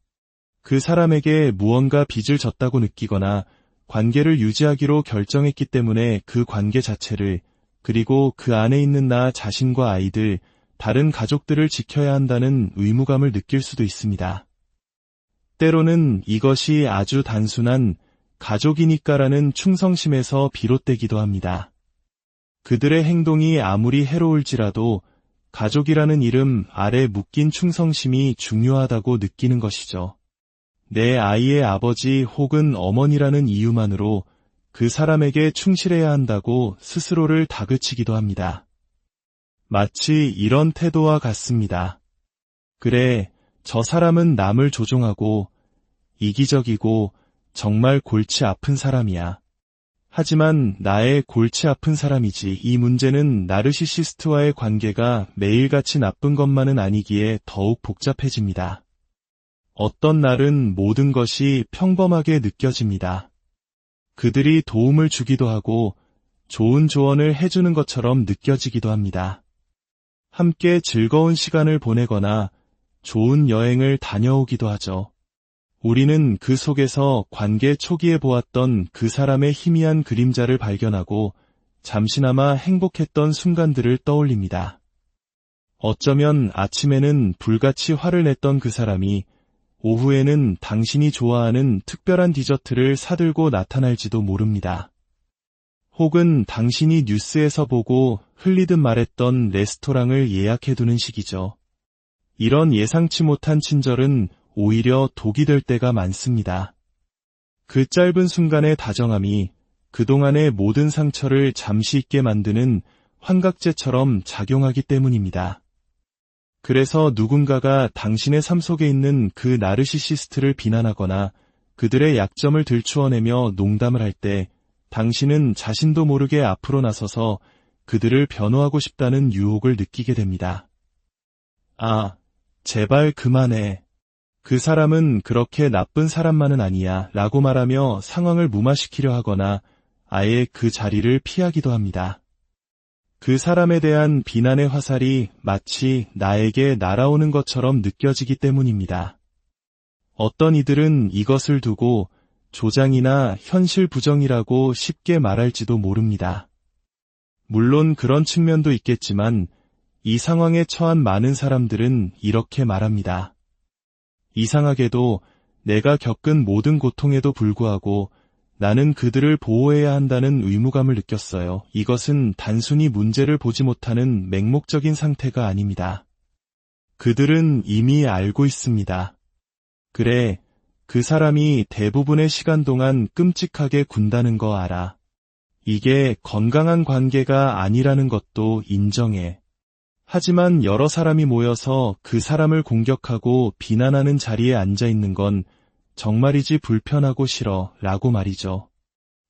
S1: 그 사람에게 무언가 빚을 졌다고 느끼거나 관계를 유지하기로 결정했기 때문에 그 관계 자체를, 그리고 그 안에 있는 나 자신과 아이들, 다른 가족들을 지켜야 한다는 의무감을 느낄 수도 있습니다. 때로는 이것이 아주 단순한 가족이니까라는 충성심에서 비롯되기도 합니다. 그들의 행동이 아무리 해로울지라도 가족이라는 이름 아래 묶인 충성심이 중요하다고 느끼는 것이죠. 내 아이의 아버지 혹은 어머니라는 이유만으로 그 사람에게 충실해야 한다고 스스로를 다그치기도 합니다. 마치 이런 태도와 같습니다. 그래, 저 사람은 남을 조종하고 이기적이고 정말 골치 아픈 사람이야. 하지만 나의 골치 아픈 사람이지. 이 문제는 나르시시스트와의 관계가 매일같이 나쁜 것만은 아니기에 더욱 복잡해집니다. 어떤 날은 모든 것이 평범하게 느껴집니다. 그들이 도움을 주기도 하고 좋은 조언을 해주는 것처럼 느껴지기도 합니다. 함께 즐거운 시간을 보내거나 좋은 여행을 다녀오기도 하죠. 우리는 그 속에서 관계 초기에 보았던 그 사람의 희미한 그림자를 발견하고 잠시나마 행복했던 순간들을 떠올립니다. 어쩌면 아침에는 불같이 화를 냈던 그 사람이 오후에는 당신이 좋아하는 특별한 디저트를 사들고 나타날지도 모릅니다. 혹은 당신이 뉴스에서 보고 흘리듯 말했던 레스토랑을 예약해두는 식이죠. 이런 예상치 못한 친절은 오히려 독이 될 때가 많습니다. 그 짧은 순간의 다정함이 그동안의 모든 상처를 잠시 잊게 만드는 환각제처럼 작용하기 때문입니다. 그래서 누군가가 당신의 삶 속에 있는 그 나르시시스트를 비난하거나 그들의 약점을 들추어내며 농담을 할 때 당신은 자신도 모르게 앞으로 나서서 그들을 변호하고 싶다는 유혹을 느끼게 됩니다. 아, 제발 그만해. 그 사람은 그렇게 나쁜 사람만은 아니야 라고 말하며 상황을 무마시키려 하거나 아예 그 자리를 피하기도 합니다. 그 사람에 대한 비난의 화살이 마치 나에게 날아오는 것처럼 느껴지기 때문입니다. 어떤 이들은 이것을 두고 조장이나 현실 부정이라고 쉽게 말할지도 모릅니다. 물론 그런 측면도 있겠지만 이 상황에 처한 많은 사람들은 이렇게 말합니다. 이상하게도 내가 겪은 모든 고통에도 불구하고 나는 그들을 보호해야 한다는 의무감을 느꼈어요. 이것은 단순히 문제를 보지 못하는 맹목적인 상태가 아닙니다. 그들은 이미 알고 있습니다. 그래, 그 사람이 대부분의 시간 동안 끔찍하게 군다는 거 알아. 이게 건강한 관계가 아니라는 것도 인정해. 하지만 여러 사람이 모여서 그 사람을 공격하고 비난하는 자리에 앉아 있는 건 정말이지 불편하고 싫어 라고 말이죠.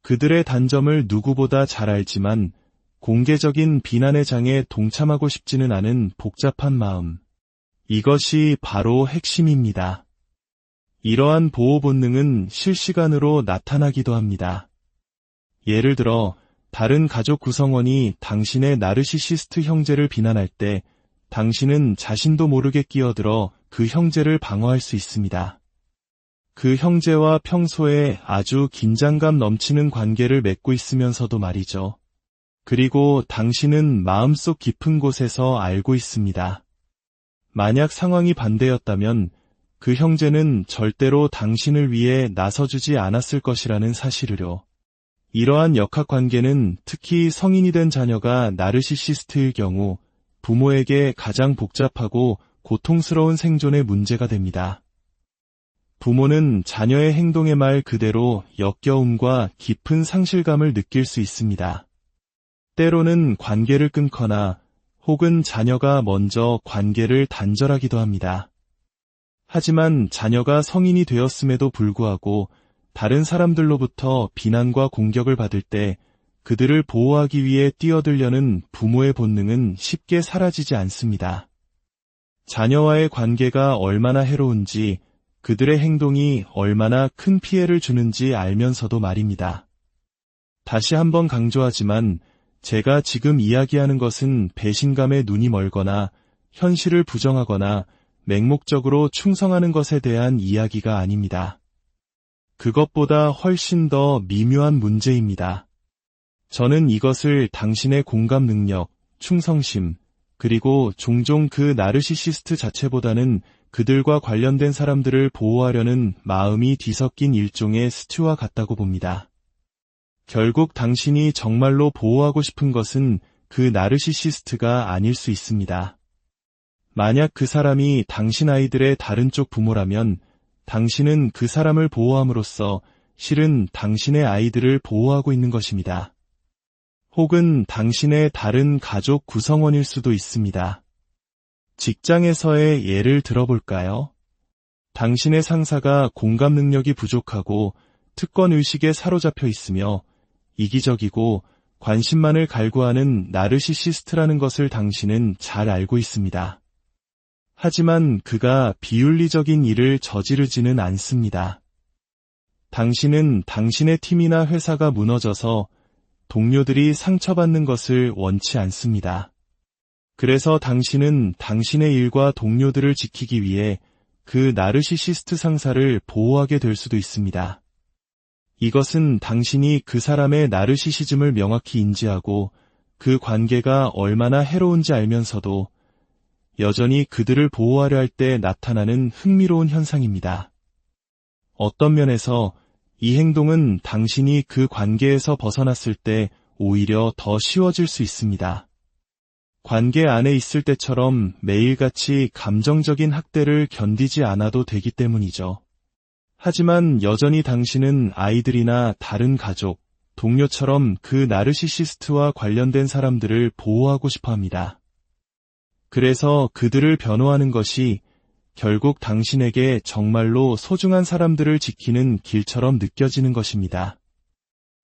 S1: 그들의 단점을 누구보다 잘 알지만 공개적인 비난의 장에 동참하고 싶지는 않은 복잡한 마음. 이것이 바로 핵심입니다. 이러한 보호 본능은 실시간으로 나타나기도 합니다. 예를 들어 다른 가족 구성원이 당신의 나르시시스트 형제를 비난할 때 당신은 자신도 모르게 끼어들어 그 형제를 방어할 수 있습니다. 그 형제와 평소에 아주 긴장감 넘치는 관계를 맺고 있으면서도 말이죠. 그리고 당신은 마음속 깊은 곳에서 알고 있습니다. 만약 상황이 반대였다면 그 형제는 절대로 당신을 위해 나서주지 않았을 것이라는 사실을요. 이러한 역학관계는 특히 성인이 된 자녀가 나르시시스트일 경우 부모에게 가장 복잡하고 고통스러운 생존의 문제가 됩니다. 부모는 자녀의 행동의 말 그대로 역겨움과 깊은 상실감을 느낄 수 있습니다. 때로는 관계를 끊거나 혹은 자녀가 먼저 관계를 단절하기도 합니다. 하지만 자녀가 성인이 되었음에도 불구하고 다른 사람들로부터 비난과 공격을 받을 때 그들을 보호하기 위해 뛰어들려는 부모의 본능은 쉽게 사라지지 않습니다. 자녀와의 관계가 얼마나 해로운지, 그들의 행동이 얼마나 큰 피해를 주는지 알면서도 말입니다. 다시 한번 강조하지만 제가 지금 이야기하는 것은 배신감에 눈이 멀거나 현실을 부정하거나 맹목적으로 충성하는 것에 대한 이야기가 아닙니다. 그것보다 훨씬 더 미묘한 문제입니다. 저는 이것을 당신의 공감 능력, 충성심, 그리고 종종 그 나르시시스트 자체보다는 그들과 관련된 사람들을 보호하려는 마음이 뒤섞인 일종의 스튜와 같다고 봅니다. 결국 당신이 정말로 보호하고 싶은 것은 그 나르시시스트가 아닐 수 있습니다. 만약 그 사람이 당신 아이들의 다른 쪽 부모라면 당신은 그 사람을 보호함으로써 실은 당신의 아이들을 보호하고 있는 것입니다. 혹은 당신의 다른 가족 구성원일 수도 있습니다. 직장에서의 예를 들어볼까요? 당신의 상사가 공감 능력이 부족하고 특권의식에 사로잡혀 있으며 이기적이고 관심만을 갈구하는 나르시시스트라는 것을 당신은 잘 알고 있습니다. 하지만 그가 비윤리적인 일을 저지르지는 않습니다. 당신은 당신의 팀이나 회사가 무너져서 동료들이 상처받는 것을 원치 않습니다. 그래서 당신은 당신의 일과 동료들을 지키기 위해 그 나르시시스트 상사를 보호하게 될 수도 있습니다. 이것은 당신이 그 사람의 나르시시즘을 명확히 인지하고 그 관계가 얼마나 해로운지 알면서도 여전히 그들을 보호하려 할 때 나타나는 흥미로운 현상입니다. 어떤 면에서 이 행동은 당신이 그 관계에서 벗어났을 때 오히려 더 쉬워질 수 있습니다. 관계 안에 있을 때처럼 매일같이 감정적인 학대를 견디지 않아도 되기 때문이죠. 하지만 여전히 당신은 아이들이나 다른 가족, 동료처럼 그 나르시시스트와 관련된 사람들을 보호하고 싶어 합니다. 그래서 그들을 변호하는 것이 결국 당신에게 정말로 소중한 사람들을 지키는 길처럼 느껴지는 것입니다.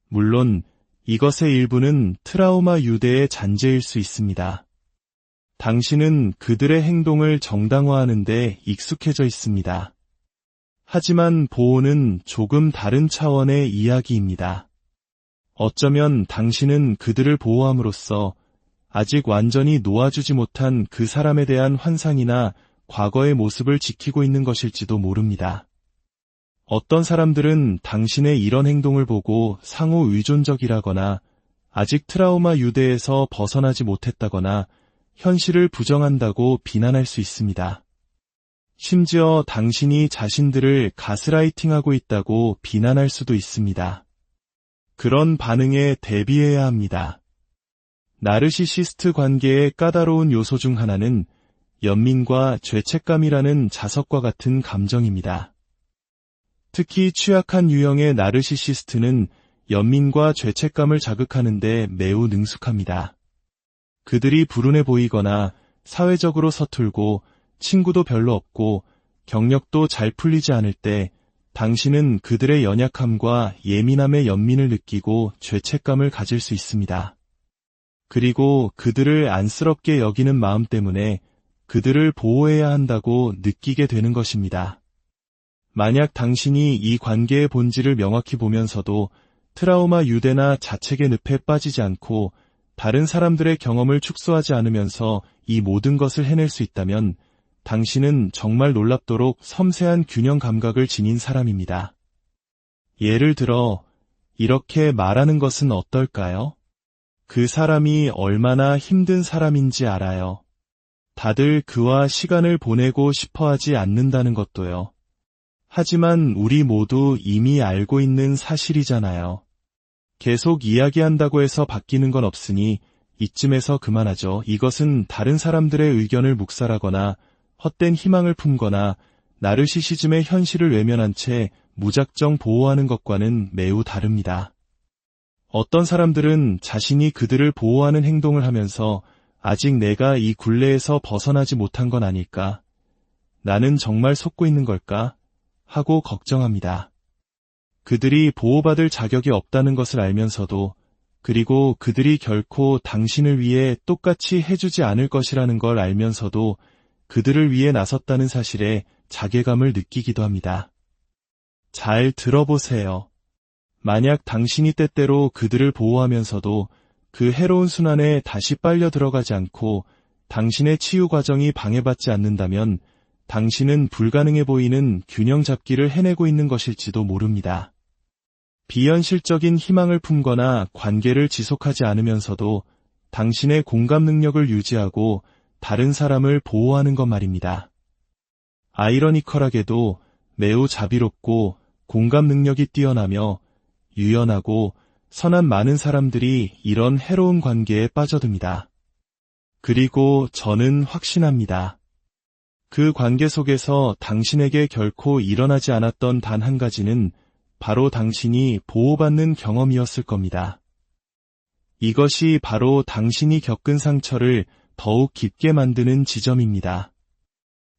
S1: 물론 이것의 일부는 트라우마 유대의 잔재일 수 있습니다. 당신은 그들의 행동을 정당화하는 데 익숙해져 있습니다. 하지만 보호는 조금 다른 차원의 이야기입니다. 어쩌면 당신은 그들을 보호함으로써 아직 완전히 놓아주지 못한 그 사람에 대한 환상이나 과거의 모습을 지키고 있는 것일지도 모릅니다. 어떤 사람들은 당신의 이런 행동을 보고 상호 의존적이라거나 아직 트라우마 유대에서 벗어나지 못했다거나 현실을 부정한다고 비난할 수 있습니다. 심지어 당신이 자신들을 가스라이팅하고 있다고 비난할 수도 있습니다. 그런 반응에 대비해야 합니다. 나르시시스트 관계의 까다로운 요소 중 하나는 연민과 죄책감이라는 자석과 같은 감정입니다. 특히 취약한 유형의 나르시시스트는 연민과 죄책감을 자극하는 데 매우 능숙합니다. 그들이 불운해 보이거나 사회적으로 서툴고 친구도 별로 없고 경력도 잘 풀리지 않을 때 당신은 그들의 연약함과 예민함의 연민을 느끼고 죄책감을 가질 수 있습니다. 그리고 그들을 안쓰럽게 여기는 마음 때문에 그들을 보호해야 한다고 느끼게 되는 것입니다. 만약 당신이 이 관계의 본질을 명확히 보면서도 트라우마 유대나 자책의 늪에 빠지지 않고 다른 사람들의 경험을 축소하지 않으면서 이 모든 것을 해낼 수 있다면 당신은 정말 놀랍도록 섬세한 균형 감각을 지닌 사람입니다. 예를 들어 이렇게 말하는 것은 어떨까요? 그 사람이 얼마나 힘든 사람인지 알아요. 다들 그와 시간을 보내고 싶어 하지 않는다는 것도요. 하지만 우리 모두 이미 알고 있는 사실이잖아요. 계속 이야기한다고 해서 바뀌는 건 없으니 이쯤에서 그만하죠. 이것은 다른 사람들의 의견을 묵살하거나 헛된 희망을 품거나 나르시시즘의 현실을 외면한 채 무작정 보호하는 것과는 매우 다릅니다. 어떤 사람들은 자신이 그들을 보호하는 행동을 하면서 아직 내가 이 굴레에서 벗어나지 못한 건 아닐까? 나는 정말 속고 있는 걸까? 하고 걱정합니다. 그들이 보호받을 자격이 없다는 것을 알면서도 그리고 그들이 결코 당신을 위해 똑같이 해주지 않을 것이라는 걸 알면서도 그들을 위해 나섰다는 사실에 자괴감을 느끼기도 합니다. 잘 들어보세요. 만약 당신이 때때로 그들을 보호하면서도 그 해로운 순환에 다시 빨려 들어가지 않고 당신의 치유 과정이 방해받지 않는다면 당신은 불가능해 보이는 균형 잡기를 해내고 있는 것일지도 모릅니다. 비현실적인 희망을 품거나 관계를 지속하지 않으면서도 당신의 공감 능력을 유지하고 다른 사람을 보호하는 것 말입니다. 아이러니컬하게도 매우 자비롭고 공감 능력이 뛰어나며 유연하고 선한 많은 사람들이 이런 해로운 관계에 빠져듭니다. 그리고 저는 확신합니다. 그 관계 속에서 당신에게 결코 일어나지 않았던 단 한 가지는 바로 당신이 보호받는 경험이었을 겁니다. 이것이 바로 당신이 겪은 상처를 더욱 깊게 만드는 지점입니다.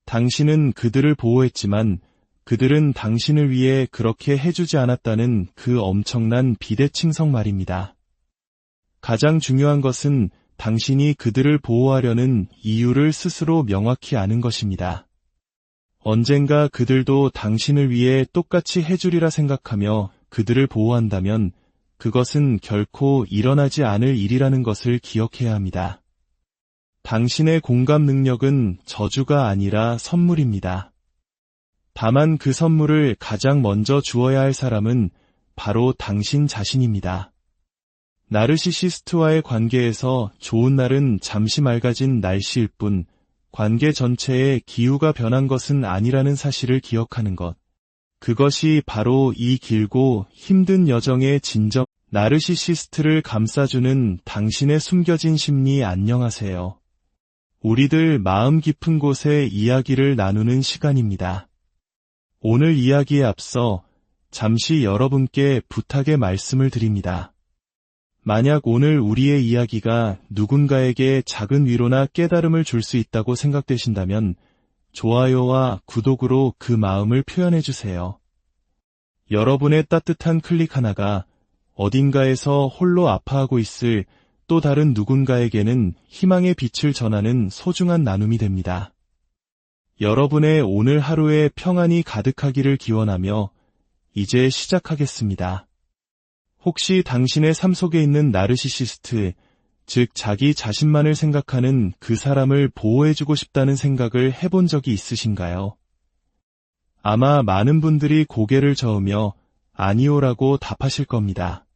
S1: 당신은 그들을 보호했지만 그들은 당신을 위해 그렇게 해주지 않았다는 그 엄청난 비대칭성 말입니다. 가장 중요한 것은 당신이 그들을 보호하려는 이유를 스스로 명확히 아는 것입니다. 언젠가 그들도 당신을 위해 똑같이 해주리라 생각하며 그들을 보호한다면 그것은 결코 일어나지 않을 일이라는 것을 기억해야 합니다. 당신의 공감 능력은 저주가 아니라 선물입니다. 다만 그 선물을 가장 먼저 주어야 할 사람은 바로 당신 자신입니다. 나르시시스트와의 관계에서 좋은 날은 잠시 맑아진 날씨일 뿐 관계 전체의 기후가 변한 것은 아니라는 사실을 기억하는 것. 그것이 바로 이 길고 힘든 여정의 진정. 나르시시스트를 감싸주는 당신의 숨겨진 심리 안녕하세요. 우리들 마음 깊은 곳에 이야기를 나누는 시간입니다. 오늘 이야기에 앞서 잠시 여러분께 부탁의 말씀을 드립니다. 만약 오늘 우리의 이야기가 누군가에게 작은 위로나 깨달음을 줄 수 있다고 생각되신다면 좋아요와 구독으로 그 마음을 표현해 주세요. 여러분의 따뜻한 클릭 하나가 어딘가에서 홀로 아파하고 있을 또 다른 누군가에게는 희망의 빛을 전하는 소중한 나눔이 됩니다. 여러분의 오늘 하루에 평안이 가득하기를 기원하며 이제 시작하겠습니다. 혹시 당신의 삶 속에 있는 나르시시스트, 즉 자기 자신만을 생각하는 그 사람을 보호해주고 싶다는 생각을 해본 적이 있으신가요? 아마 많은 분들이 고개를 저으며 아니오라고 답하실 겁니다.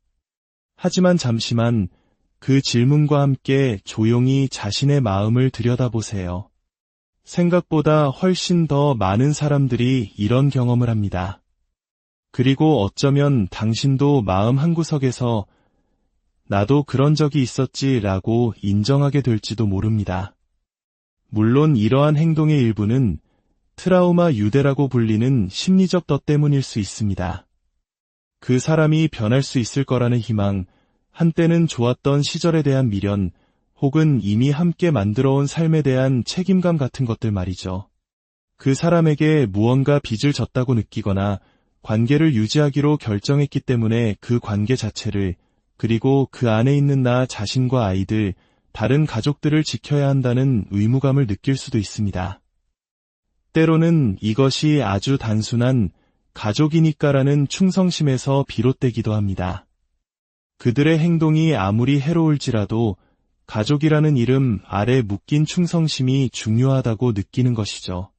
S1: 하지만 잠시만 그 질문과 함께 조용히 자신의 마음을 들여다보세요. 생각보다 훨씬 더 많은 사람들이 이런 경험을 합니다. 그리고 어쩌면 당신도 마음 한구석에서 나도 그런 적이 있었지 라고 인정하게 될지도 모릅니다. 물론 이러한 행동의 일부는 트라우마 유대라고 불리는 심리적 덫 때문일 수 있습니다. 그 사람이 변할 수 있을 거라는 희망, 한때는 좋았던 시절에 대한 미련, 혹은 이미 함께 만들어온 삶에 대한 책임감 같은 것들 말이죠. 그 사람에게 무언가 빚을 졌다고 느끼거나 관계를 유지하기로 결정했기 때문에 그 관계 자체를 그리고 그 안에 있는 나 자신과 아이들, 다른 가족들을 지켜야 한다는 의무감을 느낄 수도 있습니다. 때로는 이것이 아주 단순한 가족이니까라는 충성심에서 비롯되기도 합니다. 그들의 행동이 아무리 해로울지라도 가족이라는 이름 아래 묶인 충성심이 중요하다고 느끼는 것이죠.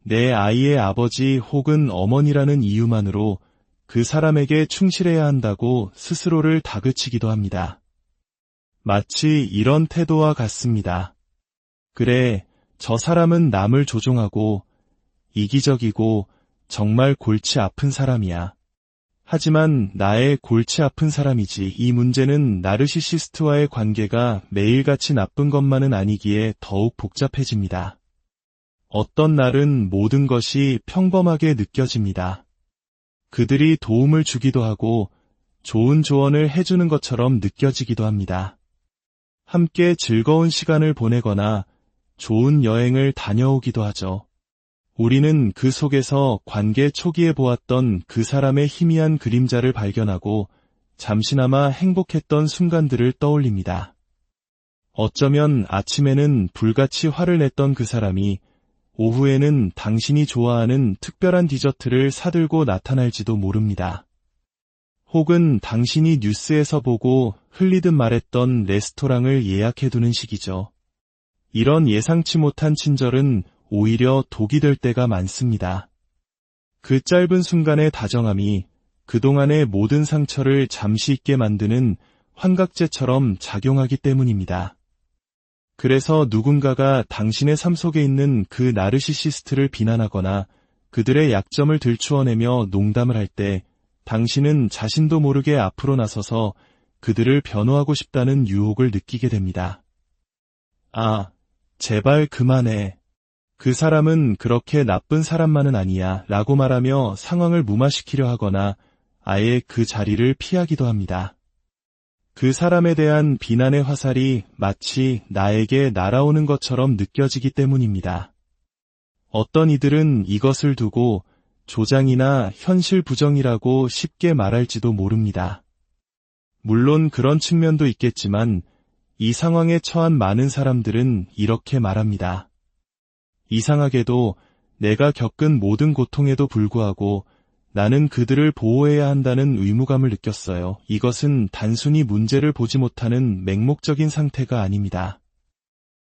S1: 내 아이의 아버지 혹은 어머니라는 이유만으로 그 사람에게 충실해야 한다고 스스로를 다그치기도 합니다. 마치 이런 태도와 같습니다. 그래, 저 사람은 남을 조종하고 이기적이고 정말 골치 아픈 사람이야. 하지만 나의 골치 아픈 사람이지. 이 문제는 나르시시스트와의 관계가 매일같이 나쁜 것만은 아니기에 더욱 복잡해집니다. 어떤 날은 모든 것이 평범하게 느껴집니다. 그들이 도움을 주기도 하고 좋은 조언을 해주는 것처럼 느껴지기도 합니다. 함께 즐거운 시간을 보내거나 좋은 여행을 다녀오기도 하죠. 우리는 그 속에서 관계 초기에 보았던 그 사람의 희미한 그림자를 발견하고 잠시나마 행복했던 순간들을 떠올립니다. 어쩌면 아침에는 불같이 화를 냈던 그 사람이 오후에는 당신이 좋아하는 특별한 디저트를 사들고 나타날지도 모릅니다. 혹은 당신이 뉴스에서 보고 흘리듯 말했던 레스토랑을 예약해두는 식이죠. 이런 예상치 못한 친절은 오히려 독이 될 때가 많습니다. 그 짧은 순간의 다정함이 그동안의 모든 상처를 잠시 잊게 만드는 환각제처럼 작용하기 때문입니다. 그래서 누군가가 당신의 삶 속에 있는 그 나르시시스트를 비난하거나 그들의 약점을 들추어내며 농담을 할 때 당신은 자신도 모르게 앞으로 나서서 그들을 변호하고 싶다는 유혹을 느끼게 됩니다. 아, 제발 그만해. 그 사람은 그렇게 나쁜 사람만은 아니야 라고 말하며 상황을 무마시키려 하거나 아예 그 자리를 피하기도 합니다. 그 사람에 대한 비난의 화살이 마치 나에게 날아오는 것처럼 느껴지기 때문입니다. 어떤 이들은 이것을 두고 조장이나 현실 부정이라고 쉽게 말할지도 모릅니다. 물론 그런 측면도 있겠지만 이 상황에 처한 많은 사람들은 이렇게 말합니다. 이상하게도 내가 겪은 모든 고통에도 불구하고 나는 그들을 보호해야 한다는 의무감을 느꼈어요. 이것은 단순히 문제를 보지 못하는 맹목적인 상태가 아닙니다.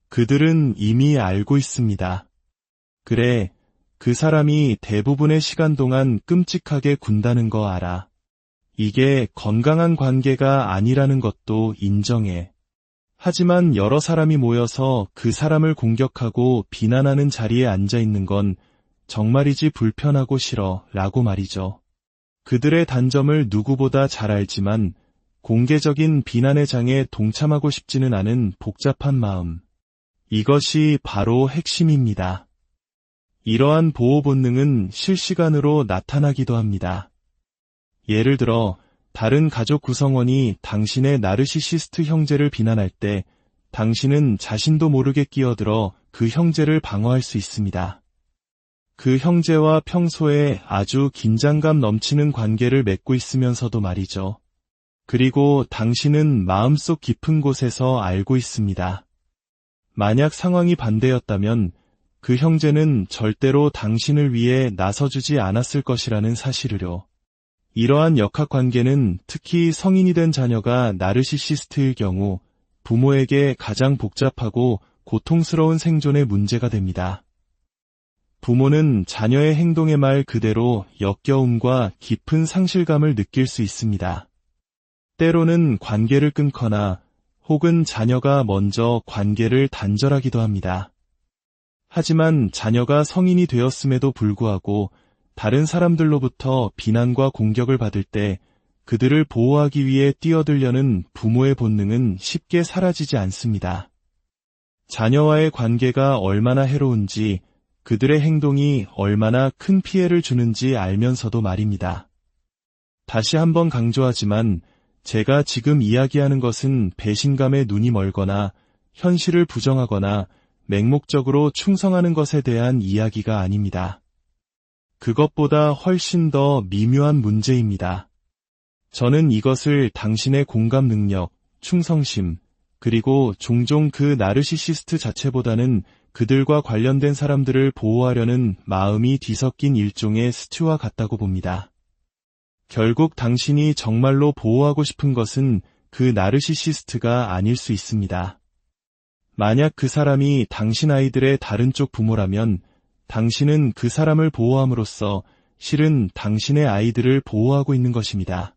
S1: 그들은 이미 알고 있습니다. 그래, 그 사람이 대부분의 시간 동안 끔찍하게 군다는 거 알아. 이게 건강한 관계가 아니라는 것도 인정해. 하지만 여러 사람이 모여서 그 사람을 공격하고 비난하는 자리에 앉아 있는 건 정말이지 불편하고 싫어 라고 말이죠. 그들의 단점을 누구보다 잘 알지만 공개적인 비난의 장에 동참하고 싶지는 않은 복잡한 마음. 이것이 바로 핵심입니다. 이러한 보호 본능은 실시간으로 나타나기도 합니다. 예를 들어 다른 가족 구성원이 당신의 나르시시스트 형제를 비난할 때 당신은 자신도 모르게 끼어들어 그 형제를 방어할 수 있습니다. 그 형제와 평소에 아주 긴장감 넘치는 관계를 맺고 있으면서도 말이죠. 그리고 당신은 마음속 깊은 곳에서 알고 있습니다. 만약 상황이 반대였다면 그 형제는 절대로 당신을 위해 나서주지 않았을 것이라는 사실을요. 이러한 역학관계는 특히 성인이 된 자녀가 나르시시스트일 경우 부모에게 가장 복잡하고 고통스러운 생존의 문제가 됩니다. 부모는 자녀의 행동의 말 그대로 역겨움과 깊은 상실감을 느낄 수 있습니다. 때로는 관계를 끊거나 혹은 자녀가 먼저 관계를 단절하기도 합니다. 하지만 자녀가 성인이 되었음에도 불구하고 다른 사람들로부터 비난과 공격을 받을 때 그들을 보호하기 위해 뛰어들려는 부모의 본능은 쉽게 사라지지 않습니다. 자녀와의 관계가 얼마나 해로운지 그들의 행동이 얼마나 큰 피해를 주는지 알면서도 말입니다. 다시 한번 강조하지만 제가 지금 이야기하는 것은 배신감에 눈이 멀거나 현실을 부정하거나 맹목적으로 충성하는 것에 대한 이야기가 아닙니다. 그것보다 훨씬 더 미묘한 문제입니다. 저는 이것을 당신의 공감 능력, 충성심, 그리고 종종 그 나르시시스트 자체보다는 그들과 관련된 사람들을 보호하려는 마음이 뒤섞인 일종의 스튜와 같다고 봅니다. 결국 당신이 정말로 보호하고 싶은 것은 그 나르시시스트가 아닐 수 있습니다. 만약 그 사람이 당신 아이들의 다른 쪽 부모라면 당신은 그 사람을 보호함으로써 실은 당신의 아이들을 보호하고 있는 것입니다.